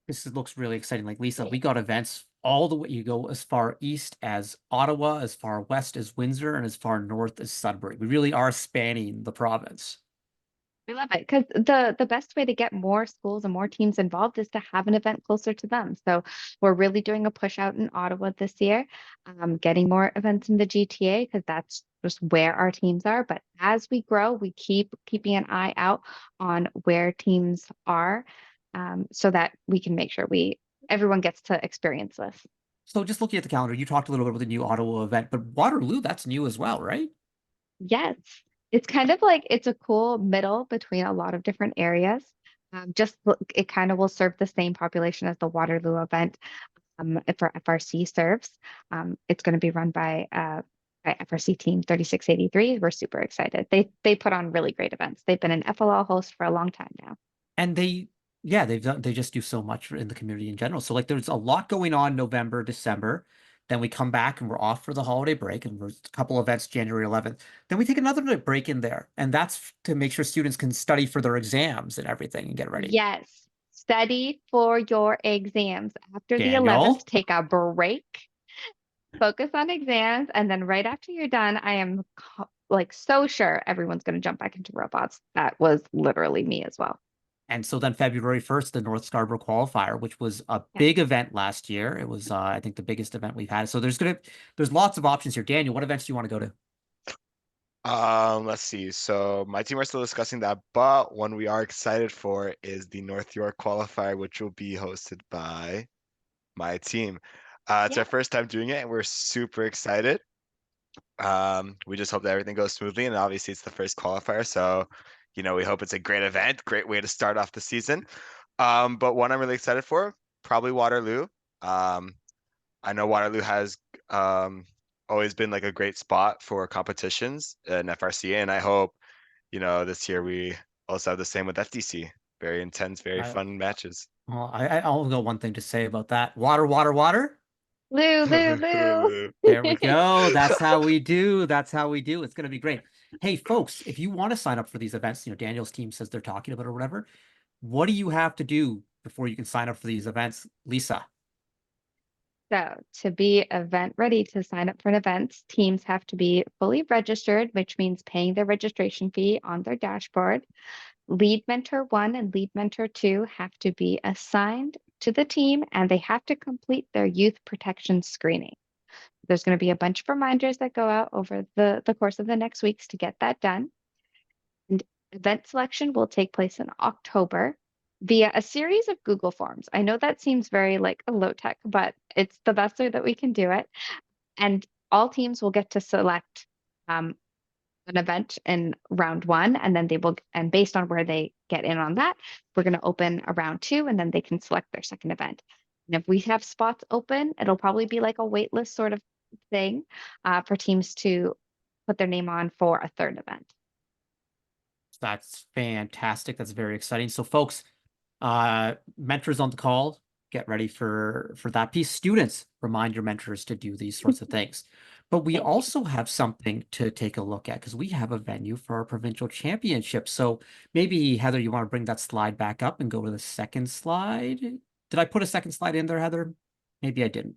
This looks really exciting. Like Lisa, we got events all the way. You go as far east as Ottawa, as far west as Windsor, and as far north as Sudbury. We really are spanning the province. We love it because the best way to get more schools and more teams involved is to have an event closer to them. So we're really doing a push out in Ottawa this year, getting more events in the GTA because that's just where our teams are. But as we grow, we keep keeping an eye out on where teams are, so that we can make sure everyone gets to experience this. So just looking at the calendar, you talked a little bit about the new Ottawa event, but Waterloo, that's new as well, right? Yes. It's kind of like it's a cool middle between a lot of different areas. It kind of will serve the same population as the Waterloo event for FRC serves. It's going to be run by FRC team 3683. We're super excited. They put on really great events. They've been an FLL host for a long time now. And they just do so much in the community in general. So like there's a lot going on November, December. Then we come back and we're off for the holiday break, and there's a couple events January 11th. Then we take another break in there, and that's to make sure students can study for their exams and everything and get ready. Yes, study for your exams. After the 11th, take a break, focus on exams, and then right after you're done, I am so sure everyone's going to jump back into robots. That was literally me as well. And so then February 1st, the North Scarborough Qualifier, which was a big event last year. It was, I think, the biggest event we've had. So there's lots of options here. Daniel, what events do you want to go to? Let's see. So my team are still discussing that, but one we are excited for is the North York Qualifier, which will be hosted by my team. It's our first time doing it, and we're super excited. We just hope that everything goes smoothly, and obviously it's the first qualifier, so we hope it's a great event, great way to start off the season. But one I'm really excited for, probably Waterloo. I know Waterloo has always been like a great spot for competitions in FRCA, and I hope, this year we also have the same with FTC. Very intense, very fun matches. Well, I'll got one thing to say about that. Water. Lou, Lou, Lou. There we go. That's how we do. That's how we do. It's going to be great. Hey, folks, if you want to sign up for these events, Daniel's team says they're talking about it or whatever. What do you have to do before you can sign up for these events, Lisa? So to be event ready to sign up for an event, teams have to be fully registered, which means paying their registration fee on their dashboard. Lead Mentor 1 and Lead Mentor 2 have to be assigned to the team and they have to complete their youth protection screening. There's going to be a bunch of reminders that go out over the course of the next weeks to get that done. And event selection will take place in October via a series of Google Forms. I know that seems very like a low tech, but it's the best way that we can do it. And all teams will get to select an event in round 1, and then and based on where they get in on that, we're going to open a round 2, and then they can select their second event. And if we have spots open, it'll probably be like a wait list sort of thing for teams to put their name on for a third event. That's fantastic. That's very exciting. So folks, mentors on the call, get ready for that piece. Students, remind your mentors to do these sorts of things. But we also have something to take a look at because we have a venue for our provincial championship. So maybe, Heather, you want to bring that slide back up and go to the second slide? Did I put a second slide in there, Heather? Maybe I didn't.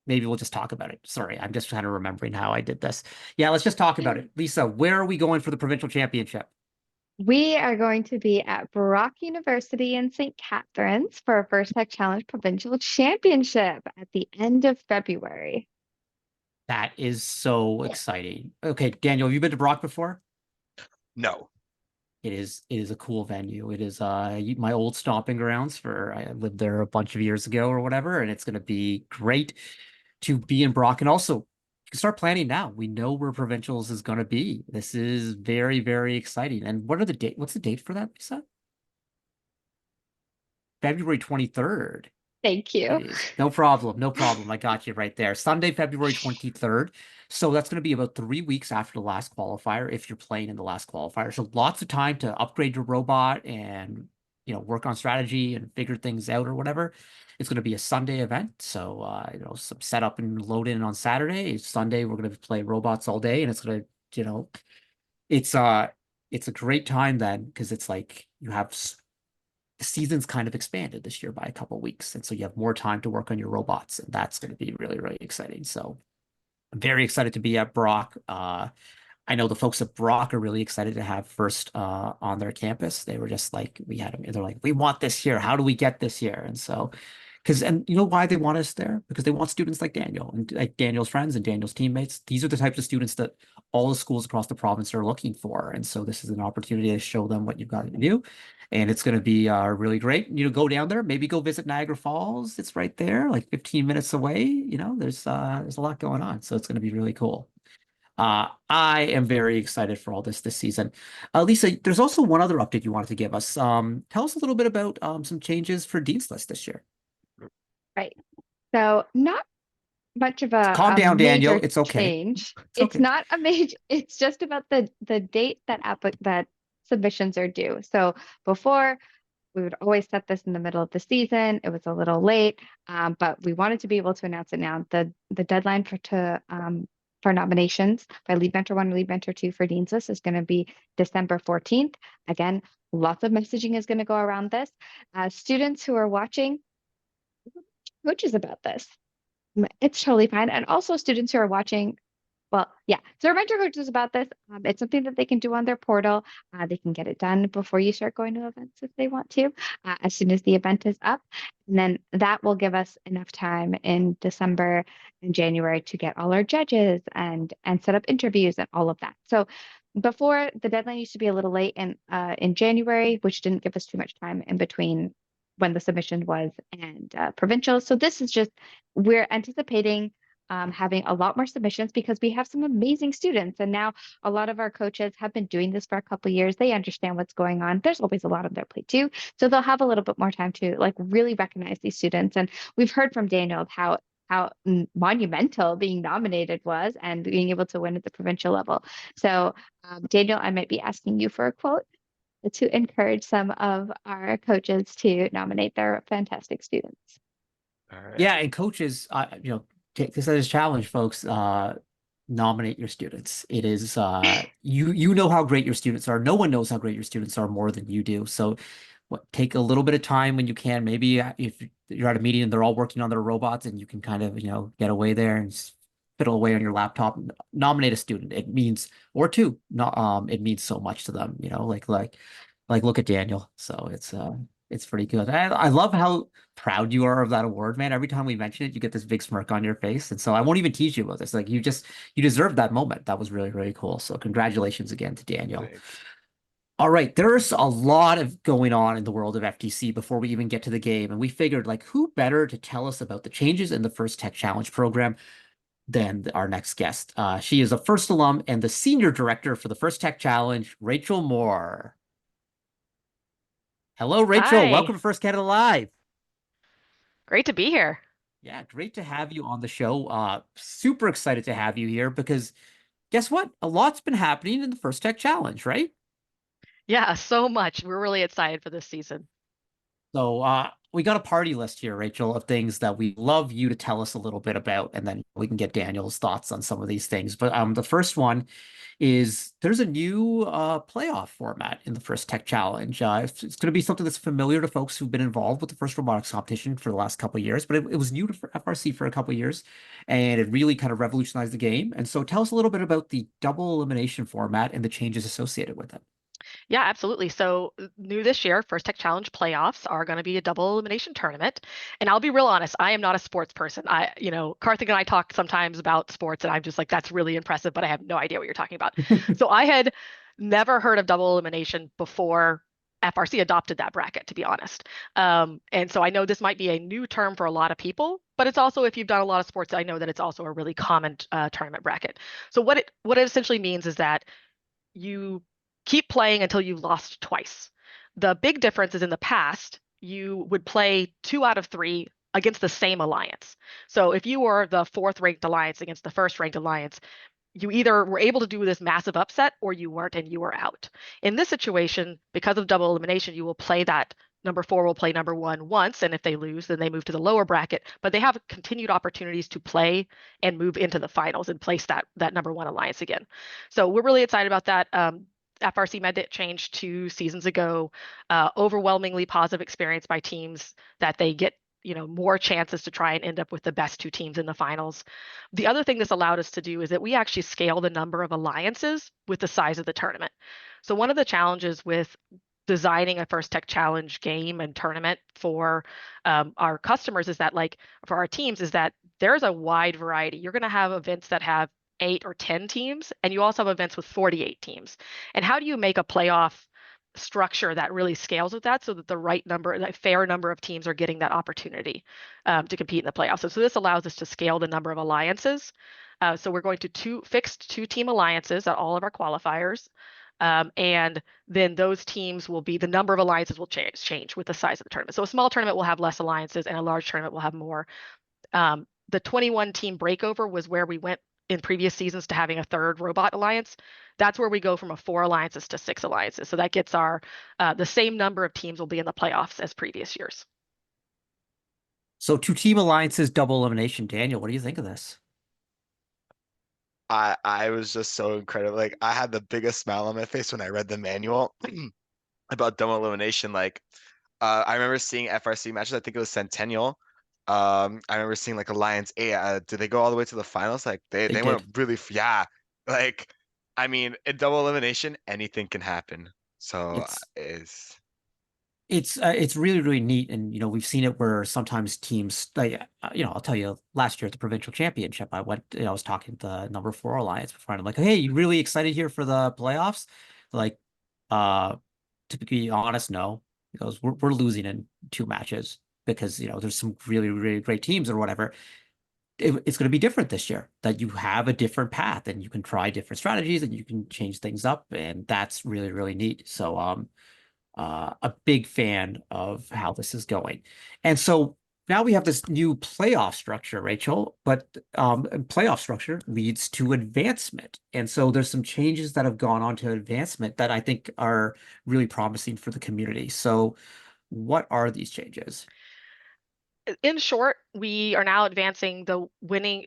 Maybe we'll just talk about it. Sorry, I'm just kind of remembering how I did this. Yeah, let's just talk about it. Lisa, where are we going for the provincial championship? We are going to be at Brock University in St. Catharines for our First Tech Challenge Provincial Championship at the end of February. That is so exciting. Okay, Daniel, have you been to Brock before? No. It is a cool venue. It is my old stomping grounds I lived there a bunch of years ago or whatever, and it's going to be great to be in Brock. And also, you can start planning now. We know where provincials is going to be. This is very, very exciting. And what's the date for that, Lisa? February 23rd. Thank you. No problem. No problem. I got you right there. Sunday, February 23rd. So that's going to be about 3 weeks after the last qualifier if you're playing in the last qualifier. So lots of time to upgrade your robot and work on strategy and figure things out or whatever. It's going to be a Sunday event. So some setup and load in on Saturday. Sunday we're going to play robots all day, and it's going to it's a great time then because it's like you have the season's kind of expanded this year by a couple of weeks. And so you have more time to work on your robots, and that's going to be really, really exciting. So I'm very excited to be at Brock. I know the folks at Brock are really excited to have First on their campus. They were just like, they're like, we want this here. How do we get this here? And so, and you know why they want us there? Because they want students like Daniel and like Daniel's friends and Daniel's teammates. These are the types of students that all the schools across the province are looking for. And so this is an opportunity to show them what you've got to do. And it's going to be really great. Go down there, maybe go visit Niagara Falls. It's right there, like 15 minutes away. There's a lot going on. So it's going to be really cool. I am very excited for all this season. Lisa, there's also one other update you wanted to give us. Tell us a little bit about some changes for Dean's List this year. Right. So not much of a calm down, Daniel. It's okay. Change. It's not a major. It's just about the date that submissions are due. So before, we would always set this in the middle of the season. It was a little late, but we wanted to be able to announce it now. The deadline for nominations by Lead Mentor 1 and Lead Mentor 2 for Dean's List is going to be December 14th. Again, lots of messaging is going to go around this. Students who are watching, coaches about this. It's totally fine. And also students who are watching, so remind your coaches about this. It's something that they can do on their portal. They can get it done before you start going to events if they want to, as soon as the event is up. And then that will give us enough time in December and January to get all our judges and set up interviews and all of that. So before, the deadline used to be a little late in January, which didn't give us too much time in between when the submission was and provincial. So this is just, we're anticipating having a lot more submissions because we have some amazing students. And now a lot of our coaches have been doing this for a couple of years. They understand what's going on. There's always a lot on their plate too. So they'll have a little bit more time to really recognize these students. And we've heard from Daniel how monumental being nominated was and being able to win at the provincial level. So Daniel, I might be asking you for a quote to encourage some of our coaches to nominate their fantastic students. All right. Yeah, and coaches, take this as a challenge, folks. Nominate your students. It is you know how great your students are. No one knows how great your students are more than you do. So take a little bit of time when you can. Maybe if you're at a meeting and they're all working on their robots and you can kind of, get away there and fiddle away on your laptop, nominate a student. It means, or two, not it means so much to them, like look at Daniel. So it's pretty good. I love how proud you are of that award, man. Every time we mention it, you get this big smirk on your face. And so I won't even tease you about this. Like you deserved that moment. That was really, really cool. So congratulations again to Daniel. Thanks. All right, there's a lot of going on in the world of FTC before we even get to the game. And we figured, like, who better to tell us about the changes in the First Tech Challenge program than our next guest. She is a first alum and the senior director for the First Tech Challenge, Rachel Moore. Hello, Rachel. Hi. Welcome to First Canada Live. Great to be here. Yeah, great to have you on the show. Super excited to have you here because guess what? A lot's been happening in the First Tech Challenge, right? Yeah, so much. We're really excited for this season. So we got a party list here, Rachel, of things that we'd love you to tell us a little bit about, and then we can get Daniel's thoughts on some of these things. But the first one is there's a new playoff format in the First Tech Challenge. It's going to be something that's familiar to folks who've been involved with the First Robotics competition for the last couple of years, but it was new to FRC for a couple of years, and it really kind of revolutionized the game. And so tell us a little bit about the double elimination format and the changes associated with it. Yeah, absolutely. So new this year, First Tech Challenge playoffs are going to be a double elimination tournament. And I'll be real honest, I am not a sports person. Karthik and I talk sometimes about sports and I'm just like, that's really impressive, but I have no idea what you're talking about. So I had never heard of double elimination before FRC adopted that bracket, to be honest. And so I know this might be a new term for a lot of people, but it's also, if you've done a lot of sports, I know that it's also a really common tournament bracket. So what it essentially means is that you keep playing until you've lost twice. The big difference is in the past, you would play 2 out of 3 against the same alliance. So if you were the 4th ranked alliance against the 1st ranked alliance, you either were able to do this massive upset or you weren't and you were out. In this situation, because of double elimination, you will play that number 4 will play number 1 once, and if they lose, then they move to the lower bracket, but they have continued opportunities to play and move into the finals and place that number 1 alliance again. So we're really excited about that. FRC made that change 2 seasons ago. Overwhelmingly positive experience by teams that they get more chances to try and end up with the best 2 teams in the finals. The other thing this allowed us to do is that we actually scale the number of alliances with the size of the tournament. So one of the challenges with designing a First Tech Challenge game and tournament for our customers is that, like, for our teams, is that there's a wide variety. You're going to have events that have 8 or 10 teams, and you also have events with 48 teams. And how do you make a playoff structure that really scales with that so that the right number, that fair number of teams are getting that opportunity to compete in the playoffs? So this allows us to scale the number of alliances. So we're going to fixed 2-team alliances at all of our qualifiers. And then those teams will be, the number of alliances will change with the size of the tournament. So a small tournament will have less alliances and a large tournament will have more. The 21 team breakover was where we went in previous seasons to having a 3rd robot alliance. That's where we go from 4 alliances to 6 alliances. So that gets our, the same number of teams will be in the playoffs as previous years. So 2-team alliances, double elimination. Daniel, what do you think of this? I was just so incredible. Like, I had the biggest smile on my face when I read the manual about double elimination. Like, I remember seeing FRC matches. I think it was Centennial. I remember seeing like Alliance A. Did they go all the way to the finals? Like they went really, yeah. Like, I mean, in double elimination, anything can happen. So it's really, really neat. And, we've seen it where sometimes teams, like, I'll tell you, last year at the provincial championship, I went, I was talking to the number 4 alliance before, and I'm like, hey, you really excited here for the playoffs? Like, to be honest, no. He goes, we're losing in 2 matches because, there's some really, really great teams or whatever. It's going to be different this year, that you have a different path and you can try different strategies and you can change things up. And that's really, really neat. So, a big fan of how this is going. And so now we have this new playoff structure, Rachel, but playoff structure leads to advancement. And so there's some changes that have gone on to advancement that I think are really promising for the community. So what are these changes? in short, we are now advancing the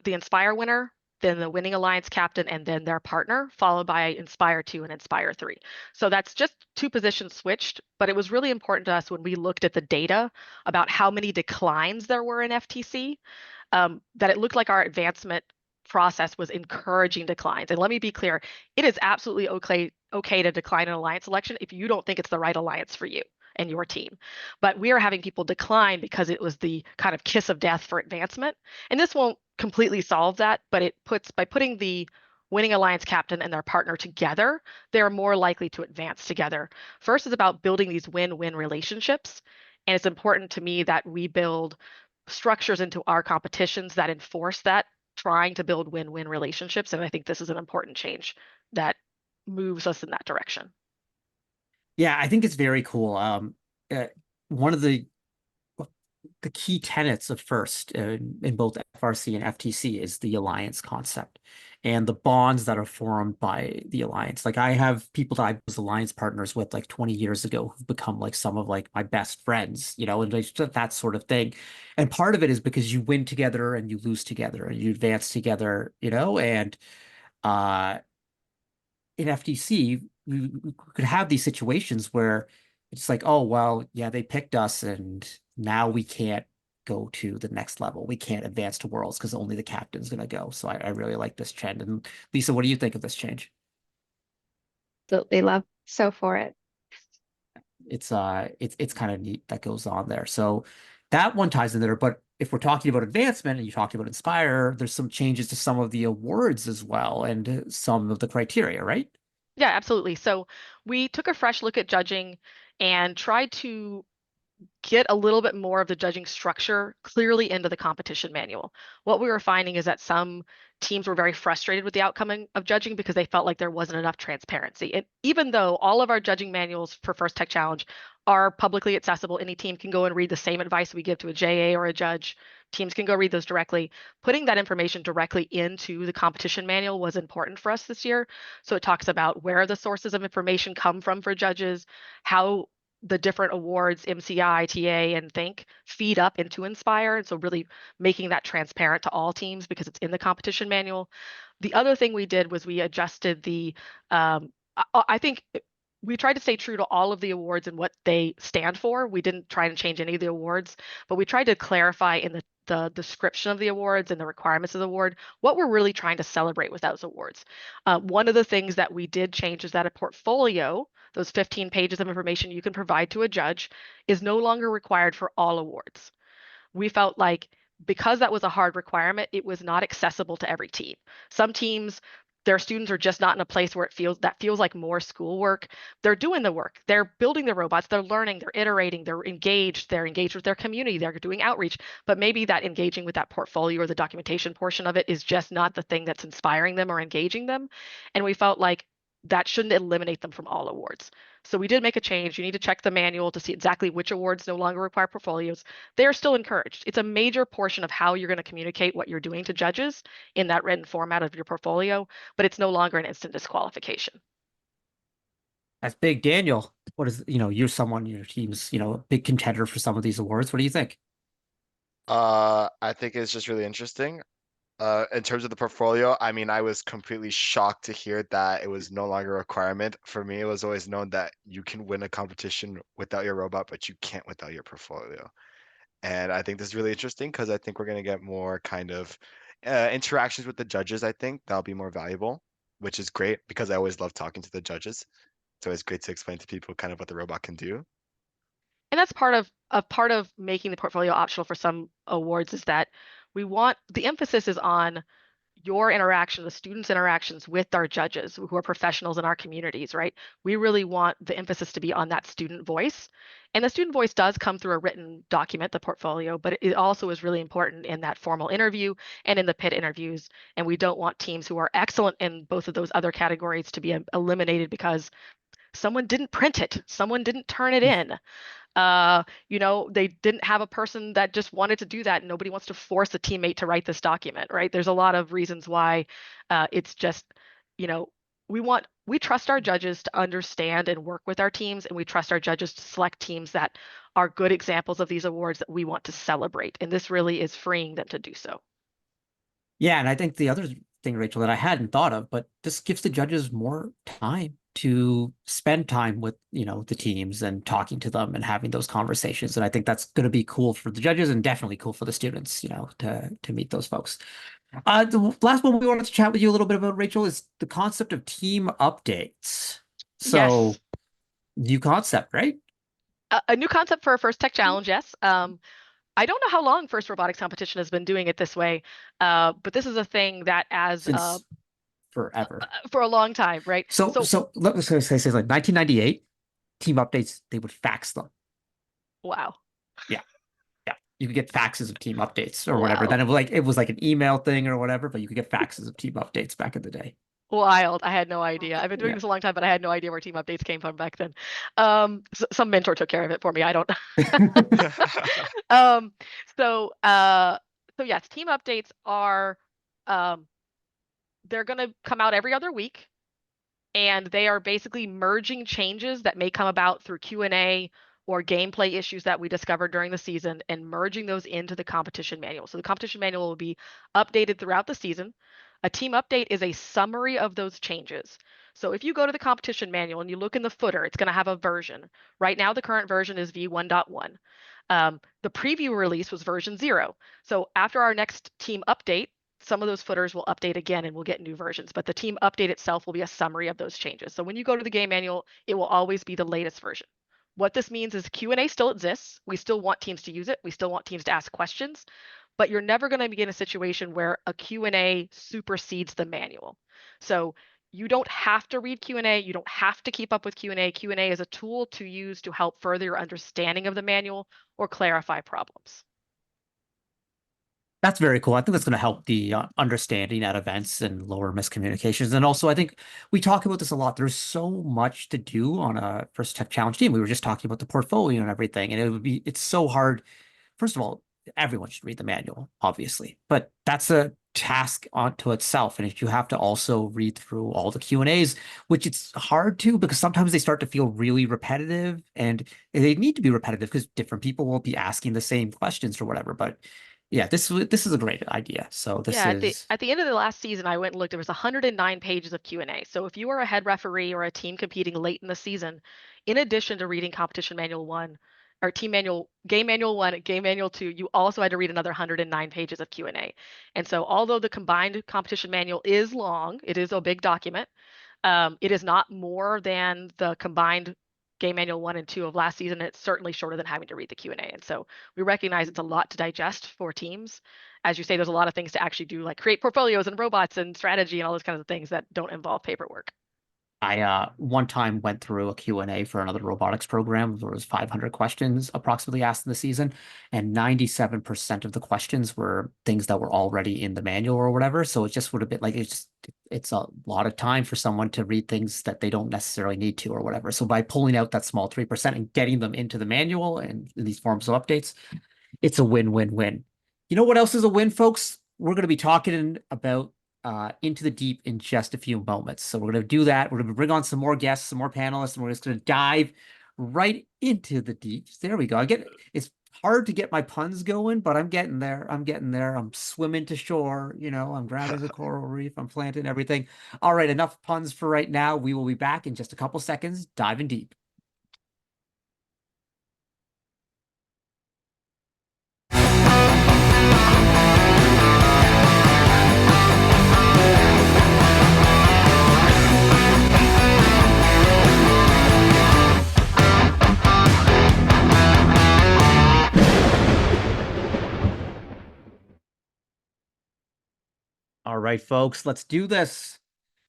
Inspire winner, then the winning alliance captain, and then their partner, followed by Inspire 2 and Inspire 3. So that's just 2 positions switched, but it was really important to us when we looked at the data about how many declines there were in FTC, that it looked like our advancement process was encouraging declines. And let me be clear, it is absolutely okay to decline an alliance selection if you don't think it's the right alliance for you and your team. But we are having people decline because it was the kind of kiss of death for advancement. And this won't completely solve that, but by putting the winning alliance captain and their partner together, they're more likely to advance together. First is about building these win-win relationships. And it's important to me that we build structures into our competitions that enforce that, trying to build win-win relationships. And I think this is an important change that moves us in that direction. Yeah, I think it's very cool. One of the key tenets of FIRST in both FRC and FTC is the alliance concept and the bonds that are formed by the alliance. Like I have people that I was alliance partners with like 20 years ago who've become like some of like my best friends, you know, and that sort of thing. And part of it is because you win together and you lose together and you advance together, you know, and in FTC, we could have these situations where it's like, oh, well, yeah, they picked us and now we can't go to the next level. We can't advance to Worlds because only the captain's going to go. So I really like this trend. And Lisa, what do you think of this change? Absolutely love. So for it. It's kind of neat that goes on there. So that one ties in there. But if we're talking about advancement and you're talking about Inspire, there's some changes to some of the awards as well and some of the criteria, right? Yeah, absolutely. So we took a fresh look at judging and tried to get a little bit more of the judging structure clearly into the competition manual. What we were finding is that some teams were very frustrated with the outcome of judging because they felt like there wasn't enough transparency. And even though all of our judging manuals for First Tech Challenge are publicly accessible, any team can go and read the same advice we give to a JA or a judge. Teams can go read those directly. Putting that information directly into the competition manual was important for us this year. So it talks about where the sources of information come from for judges, how the different awards, MCI, TA, and Think feed up into Inspire. And so really making that transparent to all teams because it's in the competition manual. The other thing we did was we adjusted the, I think we tried to stay true to all of the awards and what they stand for. We didn't try to change any of the awards, but we tried to clarify in the description of the awards and the requirements of the award, what we're really trying to celebrate with those awards. One of the things that we did change is that a portfolio, those 15 pages of information you can provide to a judge, is no longer required for all awards. We felt like because that was a hard requirement, it was not accessible to every team. Some teams, their students are just not in a place where that feels like more schoolwork. They're doing the work. They're building the robots. They're learning. They're iterating. They're engaged. They're engaged with their community. They're doing outreach. But maybe that engaging with that portfolio or the documentation portion of it is just not the thing that's inspiring them or engaging them. And we felt like that shouldn't eliminate them from all awards. So we did make a change. You need to check the manual to see exactly which awards no longer require portfolios. They are still encouraged. It's a major portion of how you're going to communicate what you're doing to judges in that written format of your portfolio, but it's no longer an instant disqualification. That's big. Daniel, what is, you're someone, your team's, a big contender for some of these awards. What do you think? I think it's just really interesting. In terms of the portfolio, I mean, I was completely shocked to hear that it was no longer a requirement. For me, it was always known that you can win a competition without your robot, but you can't without your portfolio. And I think this is really interesting because I think we're going to get more kind of interactions with the judges. I think that'll be more valuable, which is great because I always love talking to the judges. So it's great to explain to people kind of what the robot can do. And that's part of making the portfolio optional for some awards is that the emphasis is on your interaction, the students' interactions with our judges who are professionals in our communities, right? We really want the emphasis to be on that student voice. And the student voice does come through a written document, the portfolio, but it also is really important in that formal interview and in the PIT interviews. And we don't want teams who are excellent in both of those other categories to be eliminated because someone didn't print it, someone didn't turn it in. They didn't have a person that just wanted to do that. And nobody wants to force a teammate to write this document, right? There's a lot of reasons why it's just, we trust our judges to understand and work with our teams, and we trust our judges to select teams that are good examples of these awards that we want to celebrate. And this really is freeing them to do so. Yeah, and I think the other thing, Rachel, that I hadn't thought of, but this gives the judges more time to spend time with, the teams and talking to them and having those conversations. And I think that's going to be cool for the judges and definitely cool for the students, to meet those folks. The last one we wanted to chat with you a little bit about, Rachel, is the concept of team updates. So, Yes. new concept, right? A new concept for a First Tech Challenge, yes. I don't know how long First Robotics Competition has been doing it this way, but this is a thing that Since forever. for a long time, right? So let's say like 1998, team updates, they would fax them. Wow. Yeah. You could get faxes of team updates or whatever. Wow. Then it was like an email thing or whatever, but you could get faxes of team updates back in the day. Wild. I had no idea. I've been doing Yeah. this a long time, but I had no idea where team updates came from back then. Some mentor took care of it for me. I don't. So yes, team updates are, they're going to come out every other week, and they are basically merging changes that may come about through Q&A or gameplay issues that we discovered during the season and merging those into the competition manual. So the competition manual will be updated throughout the season. A team update is a summary of those changes. So if you go to the competition manual and you look in the footer, it's going to have a version. Right now, the current version is V1.1. The preview release was version 0. So after our next team update, some of those footers will update again and we'll get new versions, but the team update itself will be a summary of those changes. So when you go to the game manual, it will always be the latest version. What this means is Q&A still exists. We still want teams to use it. We still want teams to ask questions, but you're never going to be in a situation where a Q&A supersedes the manual. So you don't have to read Q&A. You don't have to keep up with Q&A. Q&A is a tool to use to help further your understanding of the manual or clarify problems. That's very cool. I think that's going to help the understanding at events and lower miscommunications. And also, I think we talk about this a lot. There's so much to do on a First Tech Challenge team. We were just talking about the portfolio and everything, and it's so hard. First of all, everyone should read the manual, obviously, but that's a task unto itself. And if you have to also read through all the Q&As, which it's hard to, because sometimes they start to feel really repetitive, and they need to be repetitive because different people will be asking the same questions or whatever. But yeah, this is a great idea. So this is at the end of the last season, I went and looked. There was 109 pages of Q&A. So if you are a head referee or a team competing late in the season, in addition to reading Competition Manual 1 or Team Manual, Game Manual 1, Game Manual 2, you also had to read another 109 pages of Q&A. And so although the combined Competition Manual is long, it is a big document. It is not more than the combined Game Manual 1 and 2 of last season. It's certainly shorter than having to read the Q&A. And so we recognize it's a lot to digest for teams. As you say, there's a lot of things to actually do, like create portfolios and robots and strategy and all those kinds of things that don't involve paperwork. I one time went through a Q&A for another robotics program. There was 500 questions approximately asked in the season, and 97% of the questions were things that were already in the manual or whatever. So it just would have been like, it's a lot of time for someone to read things that they don't necessarily need to or whatever. So by pulling out that small 3% and getting them into the manual and in these forms of updates, it's a win-win-win. You know what else is a win, folks? We're going to be talking about Into the Deep in just a few moments. So we're going to do that. We're going to bring on some more guests, some more panelists, and we're just going to dive right into the deep. There we go. It's hard to get my puns going, but I'm getting there. I'm swimming to shore. I'm grabbing the coral reef. I'm planting everything. All right, enough puns for right now. We will be back in just a couple seconds, diving deep. All right, folks, let's do this.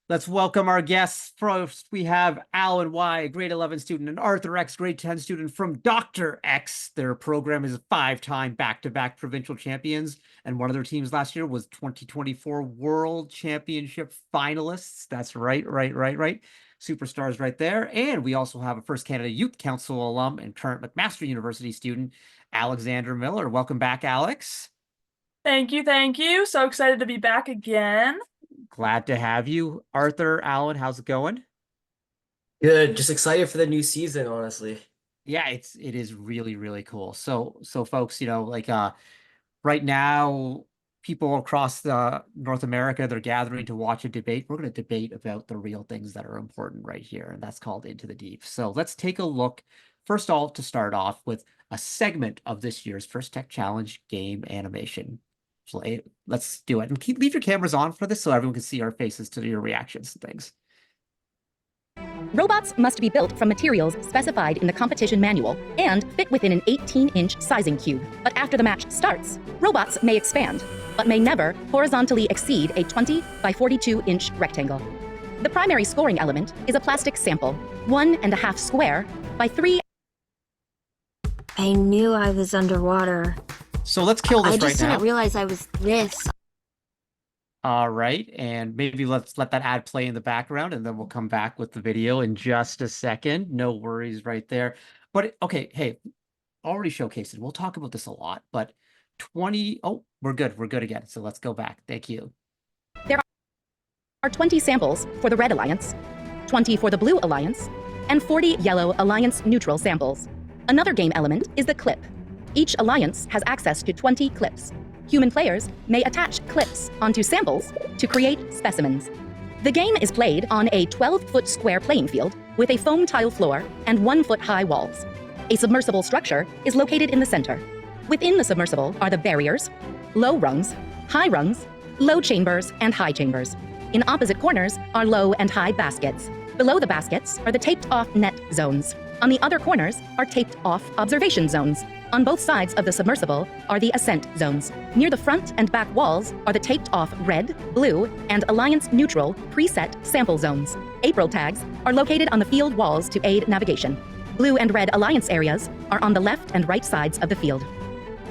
Let's welcome our guests. First, we have Alan Y, a grade 11 student, and Arthur X, grade 10 student from Dr. X. Their program is 5-time back-to-back provincial champions, and one of their teams last year was 2024 World Championship finalists. That's right. Superstars right there. And we also have a First Canada Youth Council alum and current McMaster University student, Alexander Miller. Welcome back, Alex. Thank you. So excited to be back again. Glad to have you, Arthur. Alan, how's it going? Good. Just excited for the new season, honestly. Yeah, it is really, really cool. So folks, like right now, people across the North America, they're gathering to watch a debate. We're going to debate about the real things that are important right here, and that's called Into the Deep. So let's take a look, first of all, to start off with a segment of this year's First Tech Challenge game animation. Play. Let's do it. And leave your cameras on for this so everyone can see our faces to your reactions and things. Robots must be built from materials specified in the competition manual and fit within an 18-inch sizing cube. But after the match starts, robots may expand, but may never horizontally exceed a 20 by 42-inch rectangle. The primary scoring element is a plastic sample, 1.5 square by 3. I knew I was underwater. So let's kill this I right now. just didn't realize I was this. All right, and maybe let's let that ad play in the background, and then we'll come back with the video in just a second. No worries right there. But okay, hey, already showcased it. We'll talk about this a lot, but 20, oh, we're good again. So let's go back. Thank you. There are 20 samples for the Red Alliance, 20 for the Blue Alliance, and 40 Yellow Alliance neutral samples. Another game element is the clip. Each alliance has access to 20 clips. Human players may attach clips onto samples to create specimens. The game is played on a 12-foot square playing field with a foam tile floor and 1-foot-high walls. A submersible structure is located in the center. Within the submersible are the barriers, low rungs, high rungs, low chambers, and high chambers. In opposite corners are low and high baskets. Below the baskets are the taped-off net zones. On the other corners are taped-off observation zones. On both sides of the submersible are the ascent zones. Near the front and back walls are the taped-off red, blue, and Alliance neutral preset sample zones. April tags are located on the field walls to aid navigation. Blue and red Alliance areas are on the left and right sides of the field.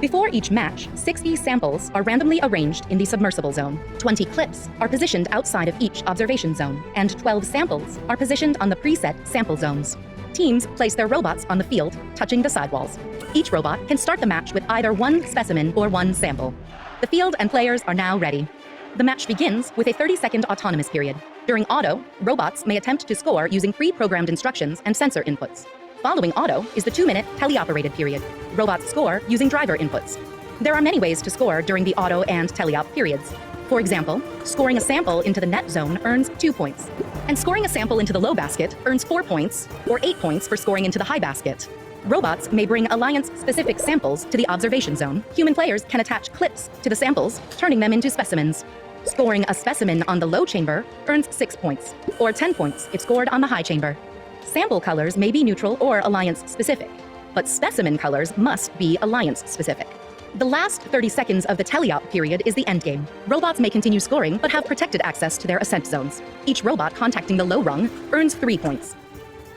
Before each match, 60 samples are randomly arranged in the submersible zone. 20 clips are positioned outside of each observation zone, and 12 samples are positioned on the preset sample zones. Teams place their robots on the field, touching the sidewalls. Each robot can start the match with either one specimen or one sample. The field and players are now ready. The match begins with a 30-second autonomous period. During auto, robots may attempt to score using pre-programmed instructions and sensor inputs. Following auto is the 2-minute teleoperated period. Robots score using driver inputs. There are many ways to score during the auto and teleop periods. For example, scoring a sample into the net zone earns 2 points, and scoring a sample into the low basket earns 4 points, or 8 points for scoring into the high basket. Robots may bring Alliance-specific samples to the observation zone. Human players can attach clips to the samples, turning them into specimens. Scoring a specimen on the low chamber earns 6 points, or 10 points if scored on the high chamber. Sample colors may be neutral or Alliance-specific, but specimen colors must be Alliance-specific. The last 30 seconds of the teleop period is the endgame. Robots may continue scoring, but have protected access to their ascent zones. Each robot contacting the low rung earns 3 points.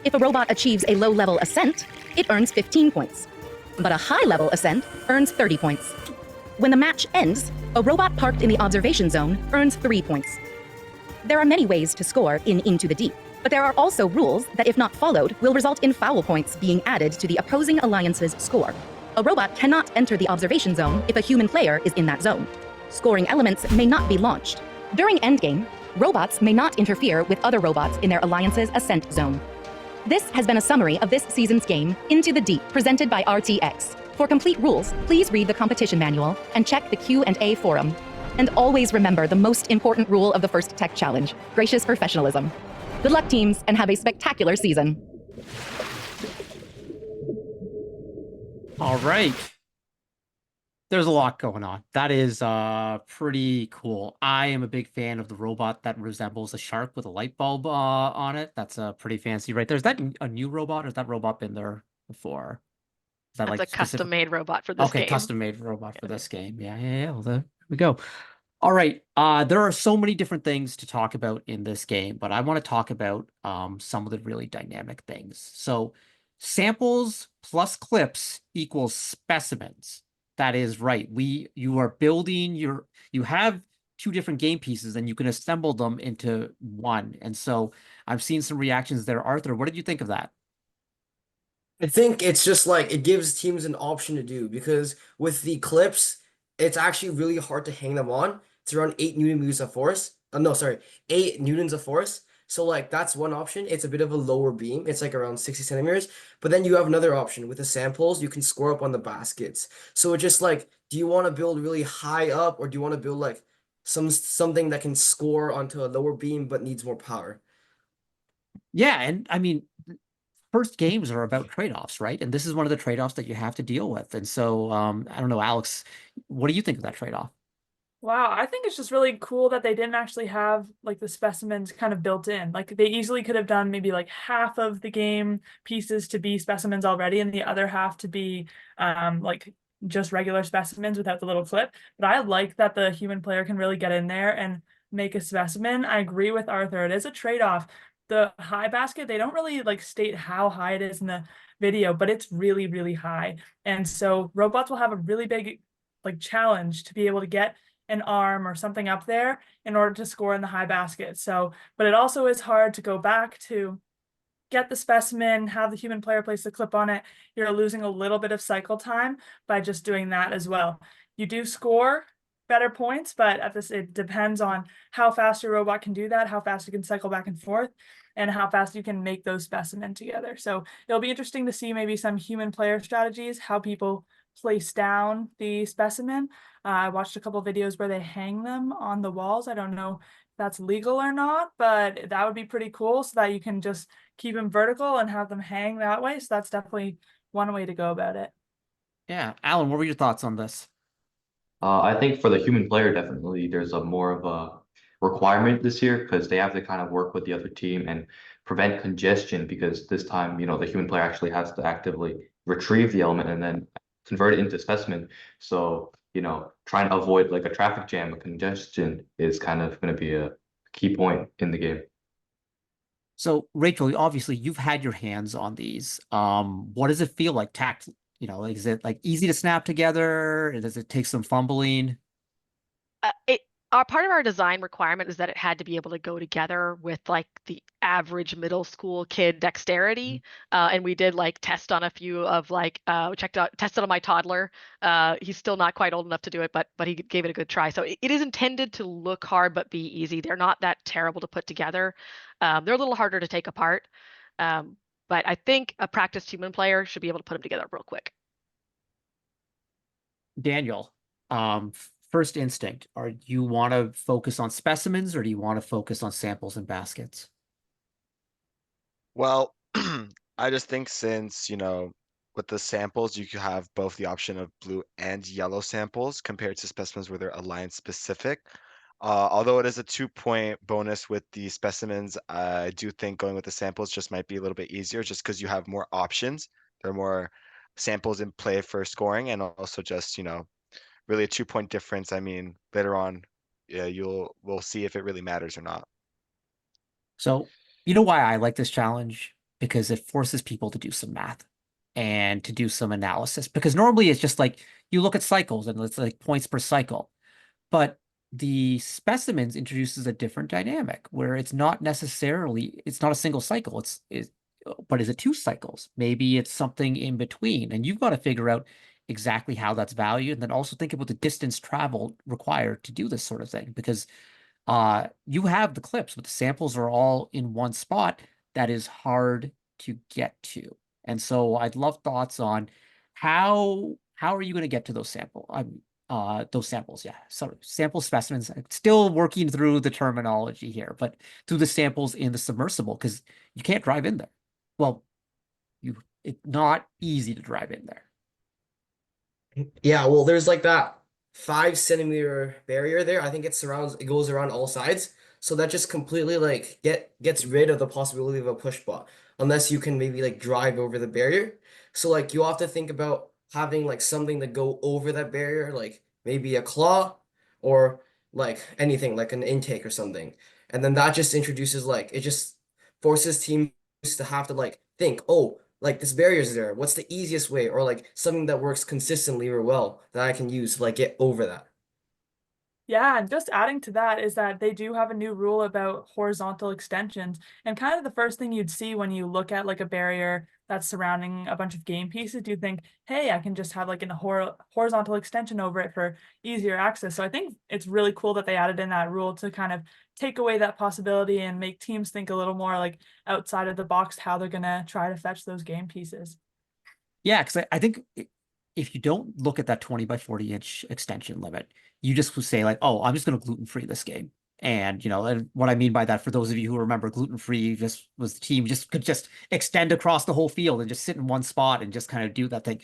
If a robot achieves a low-level ascent, it earns 15 points. But a high-level ascent earns 30 points. When the match ends, a robot parked in the observation zone earns 3 points. There are many ways to score in Into the Deep, but there are also rules that, if not followed, will result in foul points being added to the opposing alliance's score. A robot cannot enter the observation zone if a human player is in that zone. Scoring elements may not be launched. During endgame, robots may not interfere with other robots in their alliance's ascent zone. This has been a summary of this season's game, Into the Deep, presented by RTX. For complete rules, please read the competition manual and check the Q&A forum. And always remember the most important rule of the First Tech Challenge: gracious professionalism. Good luck, teams, and have a spectacular season. All right. There's a lot going on. That is pretty cool. I am a big fan of the robot that resembles a shark with a light bulb on it. That's pretty fancy right there. Is that a new robot, or has that robot been there before? Is that That's like a custom-made robot for this game. Okay, custom-made robot for this game. Yeah. Well, there we go. All right. There are so many different things to talk about in this game, but I want to talk about some of the really dynamic things. So samples plus clips equals specimens. That is right. You are building you have 2 different game pieces and you can assemble them into one. And so I've seen some reactions there. Arthur, what did you think of that? I think it's just like it gives teams an option to do, because with the clips, it's actually really hard to hang them on. It's around 8 Newton meters of force. no, sorry, 8 newtons of force. So like that's one option. It's a bit of a lower beam. It's like around 60 centimeters. But then you have another option with the samples. You can score up on the baskets. So it's just like, do you want to build really high up, or do you want to build like something that can score onto a lower beam but needs more power? Yeah, and I mean, first games are about trade-offs, right? And this is one of the trade-offs that you have to deal with. And so, I don't know, Alex, what do you think of that trade-off? Wow, I think it's just really cool that they didn't actually have like the specimens kind of built in. Like they easily could have done maybe like half of the game pieces to be specimens already and the other half to be like just regular specimens without the little clip. But I like that the human player can really get in there and make a specimen. I agree with Arthur. It is a trade-off. The high basket, they don't really like state how high it is in the video, but it's really, really high. And so robots will have a really big like challenge to be able to get an arm or something up there in order to score in the high basket. So, but it also is hard to go back to get the specimen, have the human player place the clip on it. You're losing a little bit of cycle time by just doing that as well. You do score better points, but at this, it depends on how fast your robot can do that, how fast you can cycle back and forth, and how fast you can make those specimen together. So it'll be interesting to see maybe some human player strategies, how people place down the specimen. I watched a couple videos where they hang them on the walls. I don't know if that's legal or not, but that would be pretty cool so that you can just keep them vertical and have them hang that way. So that's definitely one way to go about it. Yeah, Alan, what were your thoughts on this? I think for the human player, definitely there's a more of a requirement this year because they have to kind of work with the other team and prevent congestion because this time, the human player actually has to actively retrieve the element and then convert it into specimen. So, trying to avoid like a traffic jam, a congestion is kind of going to be a key point in the game. So, Rachel, obviously you've had your hands on these. What does it feel like is it like easy to snap together? Does it take some fumbling? Part of our design requirement is that it had to be able to go together with like the average middle school kid dexterity. And we did like test on a few of tested on my toddler. He's still not quite old enough to do it, but he gave it a good try. So it is intended to look hard, but be easy. They're not that terrible to put together. They're a little harder to take apart. But I think a practiced human player should be able to put them together real quick. Daniel, first instinct, are you want to focus on specimens or do you want to focus on samples and baskets? Well, I just think since, with the samples, you could have both the option of blue and yellow samples compared to specimens where they're alliance specific. Although it is a 2-point bonus with the specimens, I do think going with the samples just might be a little bit easier just because you have more options. There are more samples in play for scoring and also just, really a 2-point difference. I mean, later on, yeah, we'll see if it really matters or not. So, you know why I like this challenge? Because it forces people to do some math and to do some analysis. Because normally it's just like you look at cycles and it's like points per cycle. But the specimens introduces a different dynamic where it's not a single cycle. But is it 2 cycles? Maybe it's something in between. And you've got to figure out exactly how that's valued, and then also think about the distance traveled required to do this sort of thing, because you have the clips, but the samples are all in one spot that is hard to get to. And so I'd love thoughts on how are you going to get to those samples? Yeah, so sample specimens. I'm still working through the terminology here, but through the samples in the submersible, because you can't drive in there. Well, it's not easy to drive in there. Yeah, well, there's like that 5 centimeter barrier there. I think it goes around all sides. So that just completely like gets rid of the possibility of a push bot, unless you can maybe like drive over the barrier. So like you have to think about having like something to go over that barrier, like maybe a claw or like anything like an intake or something. And then that just introduces it just forces teams to have to like think, oh, like this barrier's there. What's the easiest way, or like something that works consistently or well that I can use to like get over that? Yeah, and just adding to that is that they do have a new rule about horizontal extensions. And kind of the first thing you'd see when you look at like a barrier that's surrounding a bunch of game pieces, do you think, hey, I can just have like a horizontal extension over it for easier access. So I think it's really cool that they added in that rule to kind of take away that possibility and make teams think a little more like outside of the box how they're gonna try to fetch those game pieces. Yeah, because I think if you don't look at that 20 by 40 inch extension limit, you just would say like, oh, I'm just going to gluten free this game. And, you know, and what I mean by that, for those of you who remember, gluten free just was the team just could just extend across the whole field and just sit in one spot and just kind of do that thing.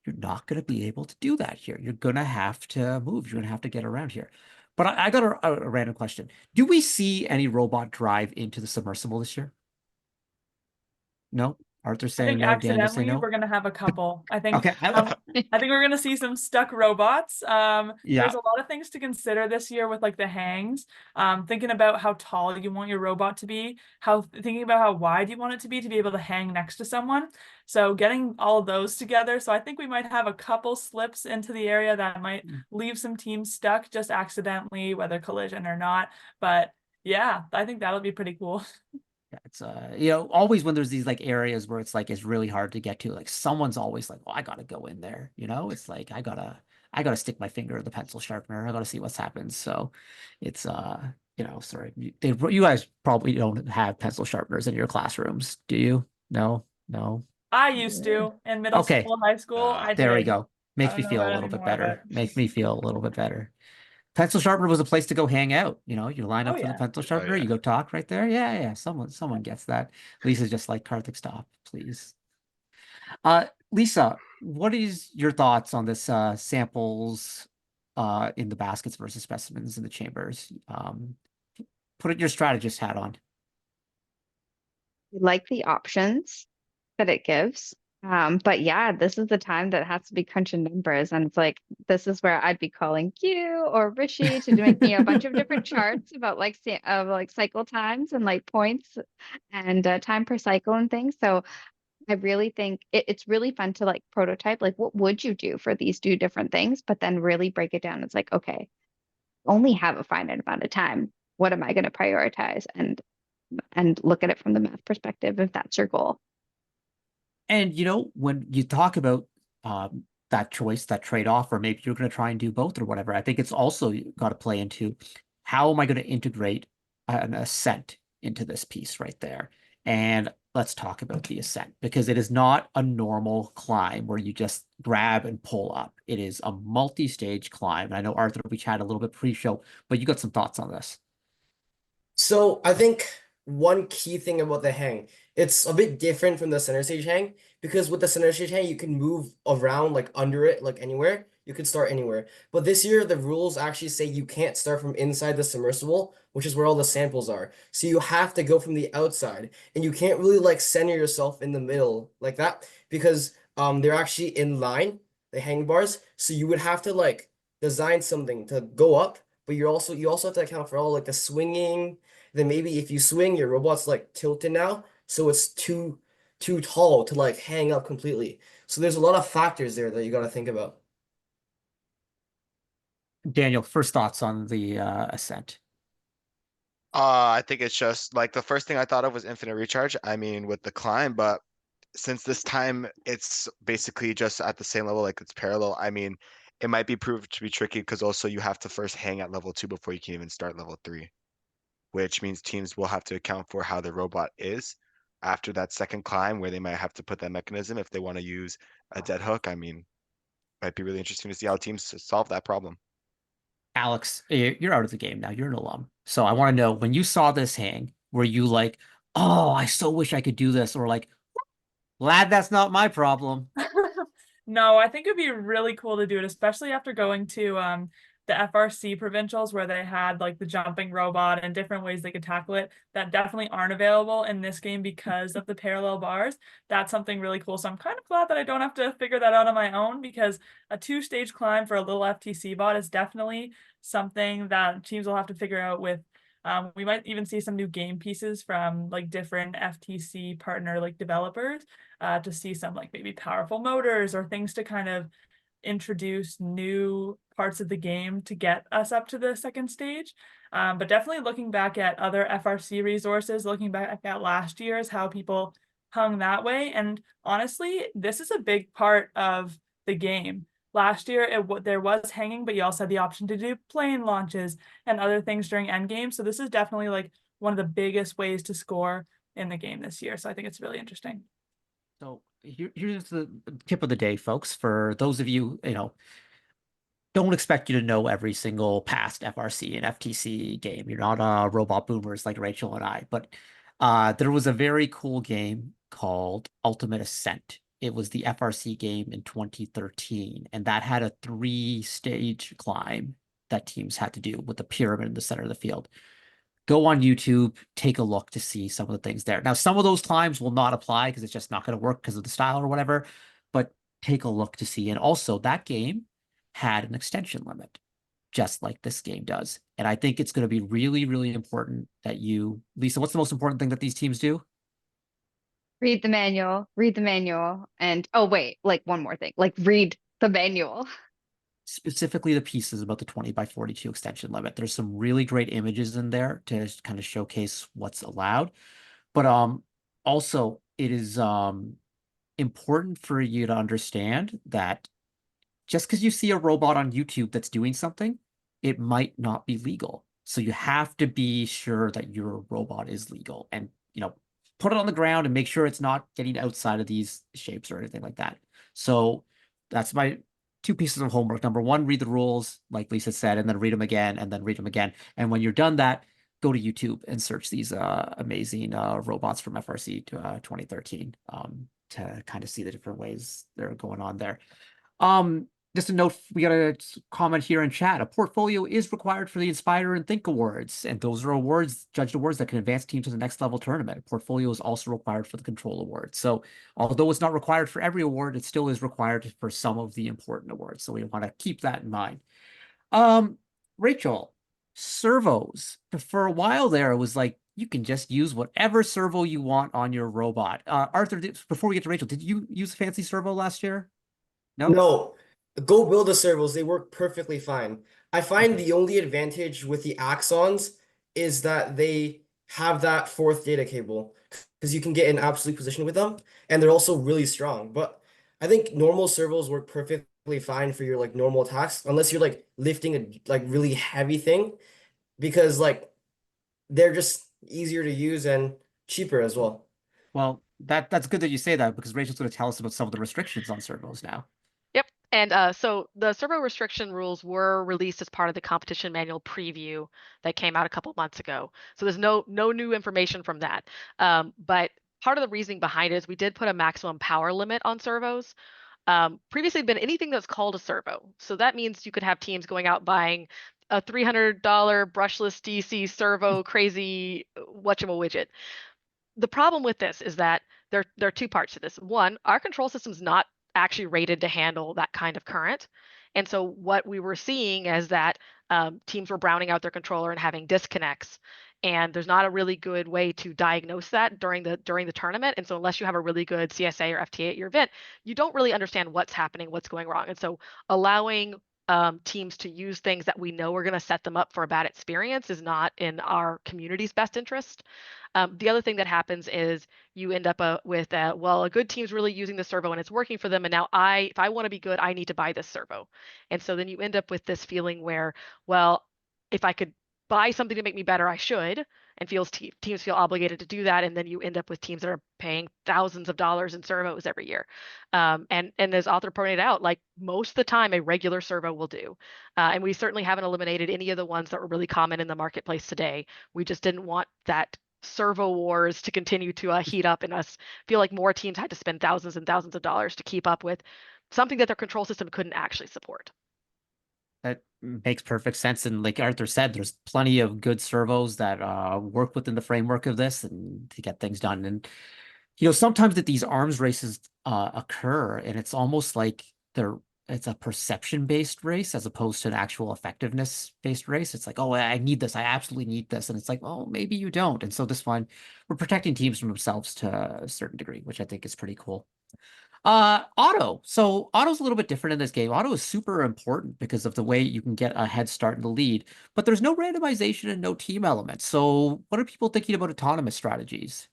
You're not going to be able to do that here. You're going to have to move. You're going to have to get around here. But I got a random question. Do we see any robot drive into the submersible this year? No? Arthur I saying think no, Daniel saying accidentally no? we're gonna have a couple. I think Okay. I think we're gonna see some stuck robots. Yeah. There's a lot of things to consider this year with like the hangs. Thinking about how tall you want your robot to be, thinking about how wide you want it to be able to hang next to someone. So getting all of those together. So I think we might have a couple slips into the area that might leave some teams stuck just accidentally, whether collision or not. But yeah, I think that'll be pretty cool. Yeah, it's you know, always when there's these like areas where it's like it's really hard to get to, like someone's always like, oh, I gotta go in there, you know, it's like I gotta stick my finger in the pencil sharpener, I gotta see what's happened. So it's you know, sorry, you guys probably don't have pencil sharpeners in your classrooms, do you? No. I used to in middle Okay, school, high school. I there we did. go. I Makes don't me know feel a about little bit anymore, better. but Make me feel a little bit better. Pencil sharpener was a place to go hang out. You know, you line oh up for the yeah. pencil sharpener, yeah. you go talk right there. Yeah. Someone gets that. Lisa's just like, Karthik, stop, please. Lisa, what is your thoughts on this samples in the baskets versus specimens in the chambers? Put your strategist hat on. We like the options that it gives. But yeah, this is the time that has to be crunching numbers. And it's like, this is where I'd be calling you or Rishi to make me a bunch of different charts about like cycle times and like points and time per cycle and things. So I really think it's really fun to like prototype, like what would you do for these two different things, but then really break it down. It's like, okay, only have a finite amount of time. What am I going to prioritize? And look at it from the math perspective if that's your goal. And you know, when you talk about that choice, that trade-off, or maybe you're going to try and do both or whatever, I think it's also got to play into how am I going to integrate an ascent into this piece right there. And let's talk about the ascent, because it is not a normal climb where you just grab and pull up. It is a multi-stage climb. And I know, Arthur, we chatted a little bit pre-show, but you got some thoughts on this. So I think one key thing about the hang, it's a bit different from the center stage hang, because with the center stage hang, you can move around like under it, like anywhere. You could start anywhere. But this year, the rules actually say you can't start from inside the submersible, which is where all the samples are. So you have to go from the outside, and you can't really like center yourself in the middle like that, because they're actually in line, the hang bars. So you would have to like design something to go up, but you also have to account for all like the swinging. Then maybe if you swing, your robot's like tilted now, so it's too tall to like hang up completely. So there's a lot of factors there that you got to think about. Daniel, first thoughts on the ascent. I think it's just like the first thing I thought of was infinite recharge. I mean, with the climb, but since this time it's basically just at the same level, like it's parallel. I mean, it might be proved to be tricky because also you have to first hang at level 2 before you can even start level 3, which means teams will have to account for how the robot is after that second climb, where they might have to put that mechanism if they want to use a dead hook. I mean, might be really interesting to see how teams solve that problem. Alex, you're out of the game now. You're an alum. So I want to know, when you saw this hang, were you like, oh, I so wish I could do this? Or like, lad, that's not my problem. No, I think it'd be really cool to do it, especially after going to the FRC provincials where they had like the jumping robot and different ways they could tackle it that definitely aren't available in this game because of the parallel bars. That's something really cool. So I'm kind of glad that I don't have to figure that out on my own, because a 2-stage climb for a little FTC bot is definitely something that teams will have to figure out with. We might even see some new game pieces from like different FTC partner like developers to see some like maybe powerful motors or things to kind of introduce new parts of the game to get us up to the second stage. But definitely looking back at other FRC resources, looking back at last year's, how people hung that way. And honestly, this is a big part of the game. Last year, there was hanging, but you also had the option to do plane launches and other things during endgame. So this is definitely like one of the biggest ways to score in the game this year. So I think it's really interesting. So here's the tip of the day, folks. For those of you, don't expect you to know every single past FRC and FTC game. You're not robot boomers like Rachel and I, but there was a very cool game called Ultimate Ascent. It was the FRC game in 2013, and that had a 3-stage climb that teams had to do with a pyramid in the center of the field. Go on YouTube, take a look to see some of the things there. Now, some of those climbs will not apply because it's just not going to work because of the style or whatever, but take a look to see. And also, that game had an extension limit, just like this game does. And I think it's going to be really, really important that you, Lisa, what's the most important thing that these teams do? Read the manual, and oh wait, like one more thing, like read the manual. Specifically the pieces about the 20x42 extension limit. There's some really great images in there to kind of showcase what's allowed. But also it is important for you to understand that just because you see a robot on YouTube that's doing something, it might not be legal. So you have to be sure that your robot is legal and, put it on the ground and make sure it's not getting outside of these shapes or anything like that. So that's my 2 pieces of homework. Number 1, read the rules, like Lisa said, and then read them again, and then read them again. And when you're done that, go to YouTube and search these amazing robots from FRC 2013 to kind of see the different ways they're going on there. Just a note, we got a comment here in chat. A portfolio is required for the Inspire and Think Awards, and those are judged awards that can advance teams to the next level tournament. A portfolio is also required for the Control Award. So although it's not required for every award, it still is required for some of the important awards. So we want to keep that in mind. Rachel, servos. For a while there, it was like, you can just use whatever servo you want on your robot. Arthur, before we get to Rachel, did you use a fancy servo last year? No? No. Go build the servos. They work perfectly fine. I find the only advantage with the Axons is that they have that 4th data cable because you can get in absolute position with them, and they're also really strong. But I think normal servos work perfectly fine for your like normal attacks, unless you're like lifting a like really heavy thing, because like they're just easier to use and cheaper as well. Well, that's good that you say that, because Rachel's going to tell us about some of the restrictions on servos now. Yep. And so the servo restriction rules were released as part of the competition manual preview that came out a couple months ago. So there's no new information from that. But part of the reasoning behind it is we did put a maximum power limit on servos. Previously been anything that's called a servo. So that means you could have teams going out buying a $300 brushless DC servo crazy whatchamawidget. The problem with this is that there are 2 parts to this. One, our control system's not actually rated to handle that kind of current. And so what we were seeing is that teams were browning out their controller and having disconnects. And there's not a really good way to diagnose that during the tournament. And so unless you have a really good CSA or FTA at your event, you don't really understand what's happening, what's going wrong. And so allowing teams to use things that we know are going to set them up for a bad experience is not in our community's best interest. The other thing that happens is you end up with, well, a good team's really using the servo and it's working for them. And now if I want to be good, I need to buy this servo. And so then you end up with this feeling where, well, if I could buy something to make me better, I should, and teams feel obligated to do that. And then you end up with teams that are paying thousands of dollars in servos every year. And as Arthur pointed out, like most of the time, a regular servo will do. And we certainly haven't eliminated any of the ones that were really common in the marketplace today. We just didn't want that servo wars to continue to heat up and us feel like more teams had to spend thousands and thousands of dollars to keep up with something that their control system couldn't actually support. That makes perfect sense. And like Arthur said, there's plenty of good servos that work within the framework of this and to get things done. And, sometimes that these arms races occur, and it's almost like it's a perception-based race as opposed to an actual effectiveness-based race. It's like, oh, I need this. I absolutely need this. And it's like, oh, maybe you don't. And so this one, we're protecting teams from themselves to a certain degree, which I think is pretty cool. Auto. So auto's a little bit different in this game. Auto is super important because of the way you can get a head start in the lead, but there's no randomization and no team elements. So what are people thinking about autonomous strategies?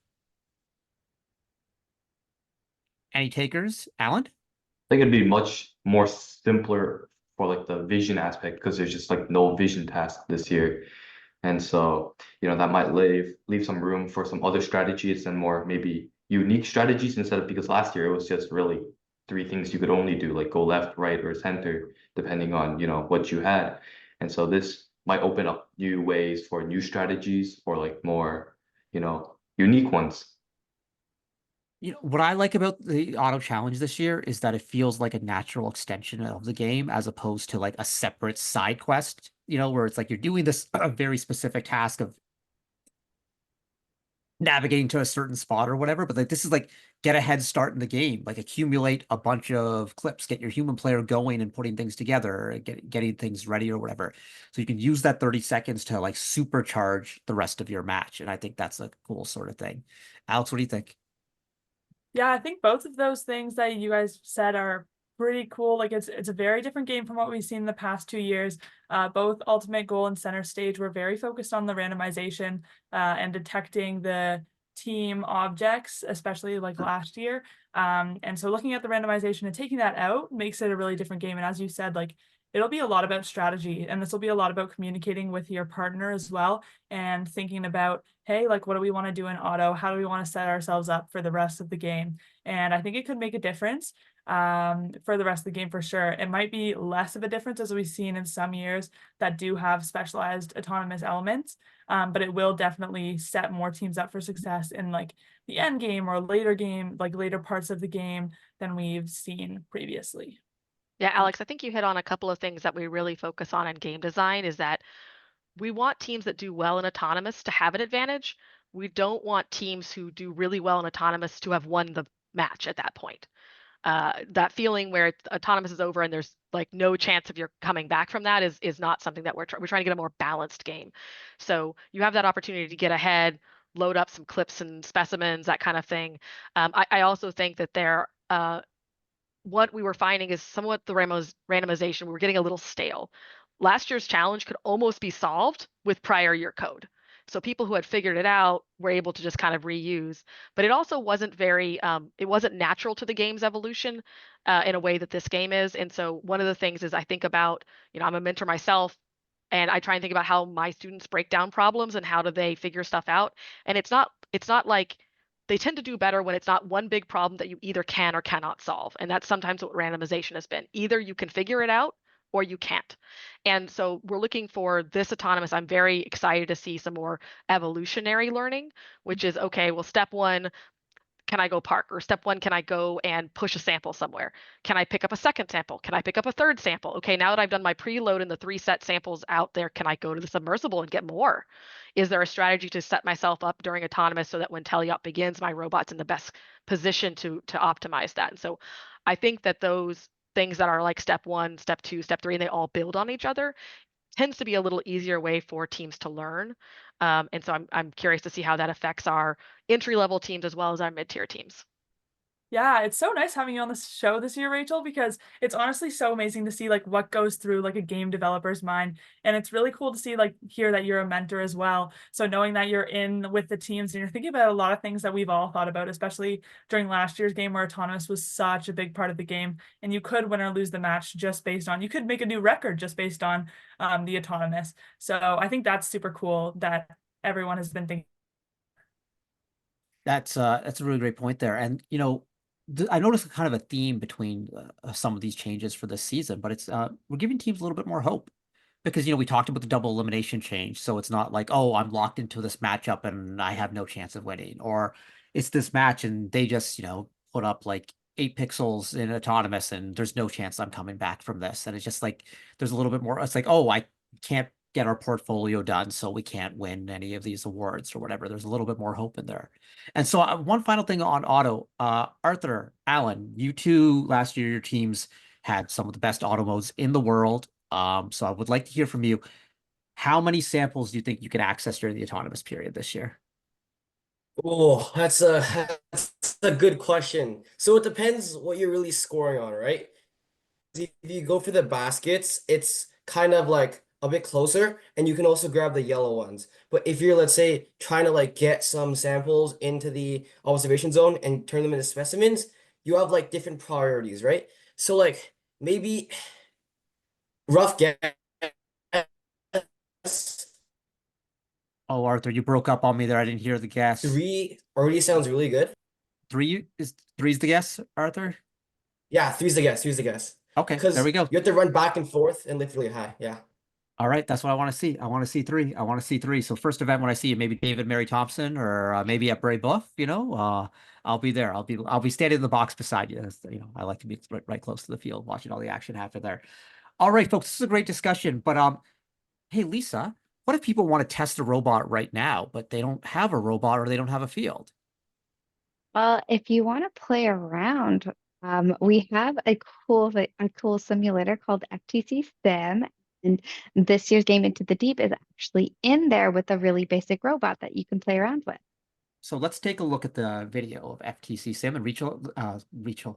Any takers? Alan? I think it'd be much more simpler for like the vision aspect because there's just like no vision task this year. And so, that might leave some room for some other strategies and more maybe unique strategies instead of, because last year it was just really three things you could only do, like go left, right, or center, depending on, what you had. And so this might open up new ways for new strategies or like more, unique ones. What I like about the auto challenge this year is that it feels like a natural extension of the game as opposed to like a separate side quest, where it's like you're doing this very specific task of navigating to a certain spot or whatever. But like this is like get a head start in the game, like accumulate a bunch of clips, get your human player going and putting things together, getting things ready or whatever. So you can use that 30 seconds to like supercharge the rest of your match. And I think that's a cool sort of thing. Alex, what do you think? Yeah, I think both of those things that you guys said are pretty cool. Like it's a very different game from what we've seen in the past 2 years. Both Ultimate Goal and Center Stage were very focused on the randomization and detecting the team objects, especially like last year. And so looking at the randomization and taking that out makes it a really different game. And as you said, like it'll be a lot about strategy, and this will be a lot about communicating with your partner as well and thinking about, hey, like what do we want to do in auto? How do we want to set ourselves up for the rest of the game? And I think it could make a difference for the rest of the game for sure. It might be less of a difference as we've seen in some years that do have specialized autonomous elements, but it will definitely set more teams up for success in like the end game or later game, like later parts of the game than we've seen previously. Yeah, Alex, I think you hit on a couple of things that we really focus on in game design is that we want teams that do well in autonomous to have an advantage. We don't want teams who do really well in autonomous to have won the match at that point. That feeling where autonomous is over and there's like no chance of your coming back from that is not something that we're trying to get a more balanced game. So you have that opportunity to get ahead, load up some clips and specimens, that kind of thing. I also think that what we were finding is somewhat the randomization. We were getting a little stale. Last year's challenge could almost be solved with prior year code. So people who had figured it out were able to just kind of reuse, but it also wasn't it wasn't natural to the game's evolution in a way that this game is. And so one of the things is I think about, I'm a mentor myself, and I try and think about how my students break down problems and how do they figure stuff out. And it's not like they tend to do better when it's not one big problem that you either can or cannot solve. And that's sometimes what randomization has been. Either you can figure it out or you can't. And so we're looking for this autonomous. I'm very excited to see some more evolutionary learning, which is, okay, well, step one, can I go park? Or step one, can I go and push a sample somewhere? Can I pick up a second sample? Can I pick up a third sample? Okay, now that I've done my preload and the 3 set samples out there, can I go to the submersible and get more? Is there a strategy to set myself up during autonomous so that when teleop begins, my robot's in the best position to optimize that? And so I think that those things that are like step 1, step 2, step 3, and they all build on each other, tends to be a little easier way for teams to learn. And so I'm curious to see how that affects our entry-level teams as well as our mid-tier teams. Yeah, it's so nice having you on the show this year, Rachel, because it's honestly so amazing to see like what goes through like a game developer's mind. And it's really cool to see hear that you're a mentor as well. So knowing that you're in with the teams and you're thinking about a lot of things that we've all thought about, especially during last year's game where autonomous was such a big part of the game. And you could win or lose the match just based on, you could make a new record just based on the autonomous. So I think that's super cool that everyone has been thinking. That's a really great point there. And, I noticed kind of a theme between some of these changes for this season, but it's we're giving teams a little bit more hope because, we talked about the double elimination change. So it's not like, oh, I'm locked into this matchup and I have no chance of winning, or it's this match and they just, put up like 8 pixels in autonomous and there's no chance I'm coming back from this. And it's just like, there's a little bit more, it's like, oh, I can't get our portfolio done, so we can't win any of these awards or whatever. There's a little bit more hope in there. And so one final thing on auto, Arthur, Alan, you two last year, your teams had some of the best auto modes in the world. So I would like to hear from you. How many samples do you think you can access during the autonomous period this year? Oh, that's a good question. So it depends what you're really scoring on, right? If you go for the baskets, it's kind of like a bit closer, and you can also grab the yellow ones. But if you're, let's say, trying to like get some samples into the observation zone and turn them into specimens, you have like different priorities, right? So like maybe rough guess. Oh, Arthur, you broke up on me there. I didn't hear the guess. 3 already sounds really good. Three's the guess, Arthur? Yeah, three's the guess. Three's the guess. Okay, Because there we go. you have to run back and forth and lift really high. Yeah. All right, that's what I want to see. I want to see three. I want to see three. So first event when I see you, maybe David Mary Thompson or maybe at Bray Buff, I'll be there. I'll be standing in the box beside you. I like to be right close to the field, watching all the action happen there. All right, folks, this is a great discussion. But hey, Lisa, what if people want to test a robot right now, but they don't have a robot or they don't have a field? Well, if you want to play around, we have a cool simulator called FTC Sim, and this year's game Into the Deep is actually in there with a really basic robot that you can play around with. So let's take a look at the video of FTC Sim and Rachel.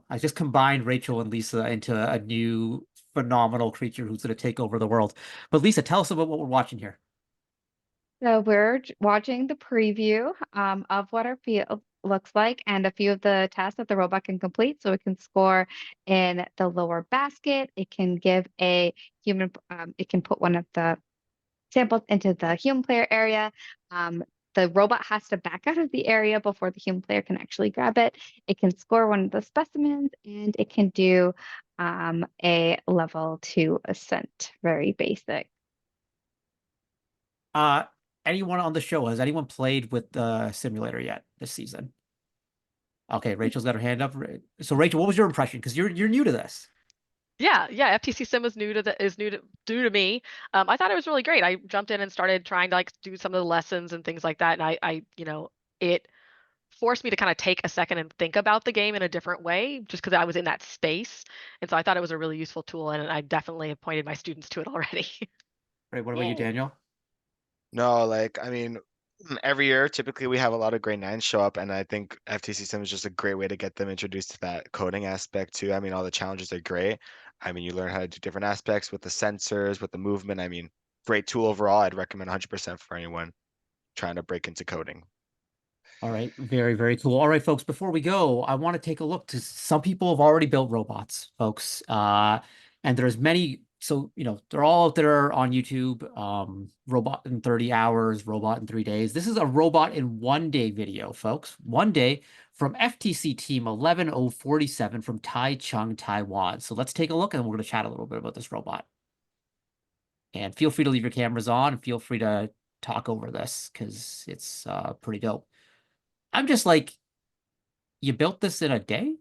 I just combined Rachel and Lisa into a new phenomenal creature who's going to take over the world. But Lisa, tell us about what we're watching here. So we're watching the preview of what our field looks like and a few of the tasks that the robot can complete. So it can score in the lower basket. It can give a human, it can put one of the samples into the human player area. The robot has to back out of the area before the human player can actually grab it. It can score one of the specimens and it can do a level 2 ascent. Very basic. Anyone on the show, has anyone played with the simulator yet this season? Okay, Rachel's got her hand up. So Rachel, what was your impression? Because you're new to this. Yeah, FTC Sim is new to me. I thought it was really great. I jumped in and started trying to like do some of the lessons and things like that, and I it forced me to kind of take a second and think about the game in a different way, just because I was in that space. And so I thought it was a really useful tool, and I definitely have pointed my students to it already. Right. What about you, Daniel? No, like, I mean, every year, typically we have a lot of grade 9s show up, and I think FTC Sim is just a great way to get them introduced to that coding aspect too. I mean, all the challenges are great. I mean, you learn how to do different aspects with the sensors, with the movement. I mean, great tool overall. I'd recommend 100% for anyone trying to break into coding. All right, very, very cool. All right, folks, before we go, I want to take a look to some people have already built robots, folks. And there's many, so they're all out there on YouTube. Robot in 30 hours, robot in 3 days. This is a robot in 1 day video, folks. 1 day from FTC team 11047 from Taichung, Taiwan. So let's take a look and we're going to chat a little bit about this robot. And feel free to leave your cameras on and feel free to talk over this because it's pretty dope. I'm just like, you built this in a day?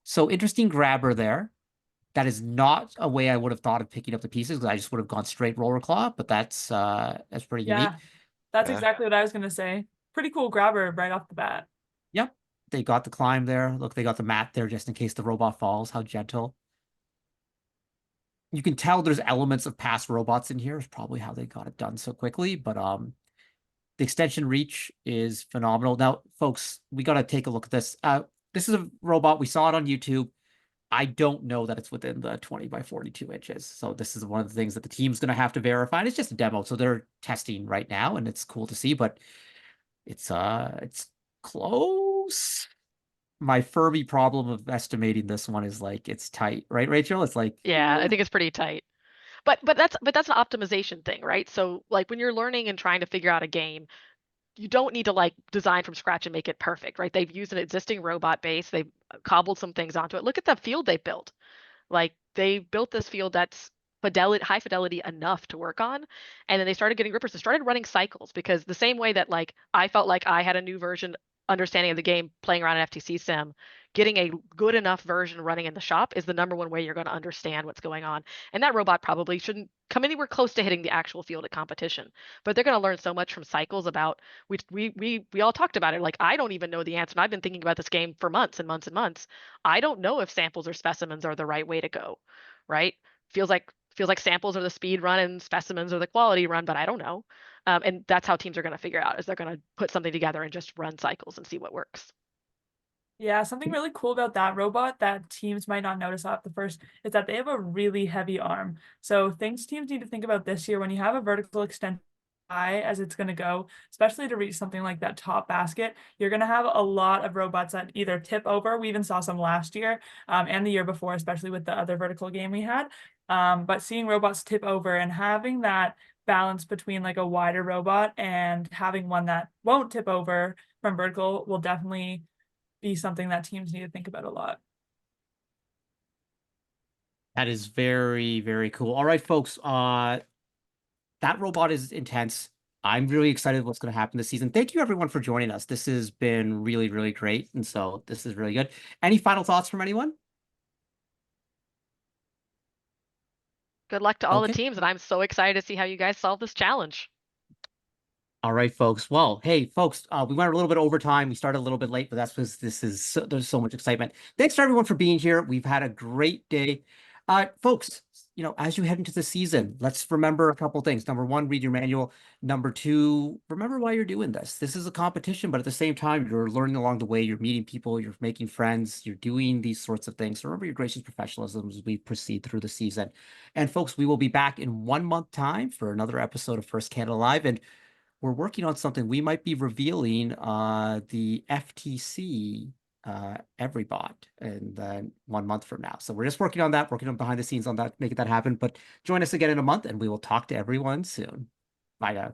So interesting grabber there. That is not a way I would have thought of picking up the pieces because I just would have gone straight roller claw, but that's pretty unique. That's exactly what I was going to say. Pretty cool grabber right off the bat. Yep. They got the climb there. Look, they got the mat there just in case the robot falls. How gentle. You can tell there's elements of past robots in here. It's probably how they got it done so quickly, but the extension reach is phenomenal. Now, folks, we got to take a look at this. This is a robot. We saw it on YouTube. I don't know that it's within the 20 by 42 inches. So this is one of the things that the team's going to have to verify. And it's just a demo. So they're testing right now and it's cool to see, but it's close. My Furby problem of estimating this one is like, it's tight, right, Rachel? It's like, Yeah, I think it's pretty tight. But that's an optimization thing, right? So like when you're learning and trying to figure out a game, you don't need to like design from scratch and make it perfect, right? They've used an existing robot base. They've cobbled some things onto it. Look at the field they built. Like they built this field that's high fidelity enough to work on. And then they started getting grippers and started running cycles because the same way that like I felt like I had a new version understanding of the game playing around an FTC Sim, getting a good enough version running in the shop is the #1 way you're going to understand what's going on. And that robot probably shouldn't come anywhere close to hitting the actual field at competition, but they're going to learn so much from cycles about we all talked about it. Like I don't even know the answer. And I've been thinking about this game for months and months and months. I don't know if samples or specimens are the right way to go, right? Feels like samples are the speed run and specimens are the quality run, but I don't know. And that's how teams are going to figure out, is they're going to put something together and just run cycles and see what works. Yeah, something really cool about that robot that teams might not notice off the first is that they have a really heavy arm. So things teams need to think about this year, when you have a vertical extension high as it's going to go, especially to reach something like that top basket, you're going to have a lot of robots that either tip over. We even saw some last year and the year before, especially with the other vertical game we had. But seeing robots tip over and having that balance between like a wider robot and having one that won't tip over from vertical will definitely be something that teams need to think about a lot. That is very, very cool. All right, folks. That robot is intense. I'm really excited what's going to happen this season. Thank you everyone for joining us. This has been really, really great. And so this is really good. Any final thoughts from anyone? Good luck to all Okay. the teams, and I'm so excited to see how you guys solve this challenge. All right, folks. Well, hey, folks, we went a little bit over time. We started a little bit late, but that's because there's so much excitement. Thanks to everyone for being here. We've had a great day. Folks, as you head into the season, let's remember a couple things. Number one, read your manual. Number two, remember why you're doing this. This is a competition, but at the same time, you're learning along the way. You're meeting people, you're making friends, you're doing these sorts of things. So remember your gracious professionalism as we proceed through the season. And folks, we will be back in 1 month time for another episode of First Canada Live. And we're working on something. We might be revealing the FTC Everybot in 1 month from now. So we're just working on that, working on behind the scenes on that, making that happen. But join us again in a month and we will talk to everyone soon. Bye now.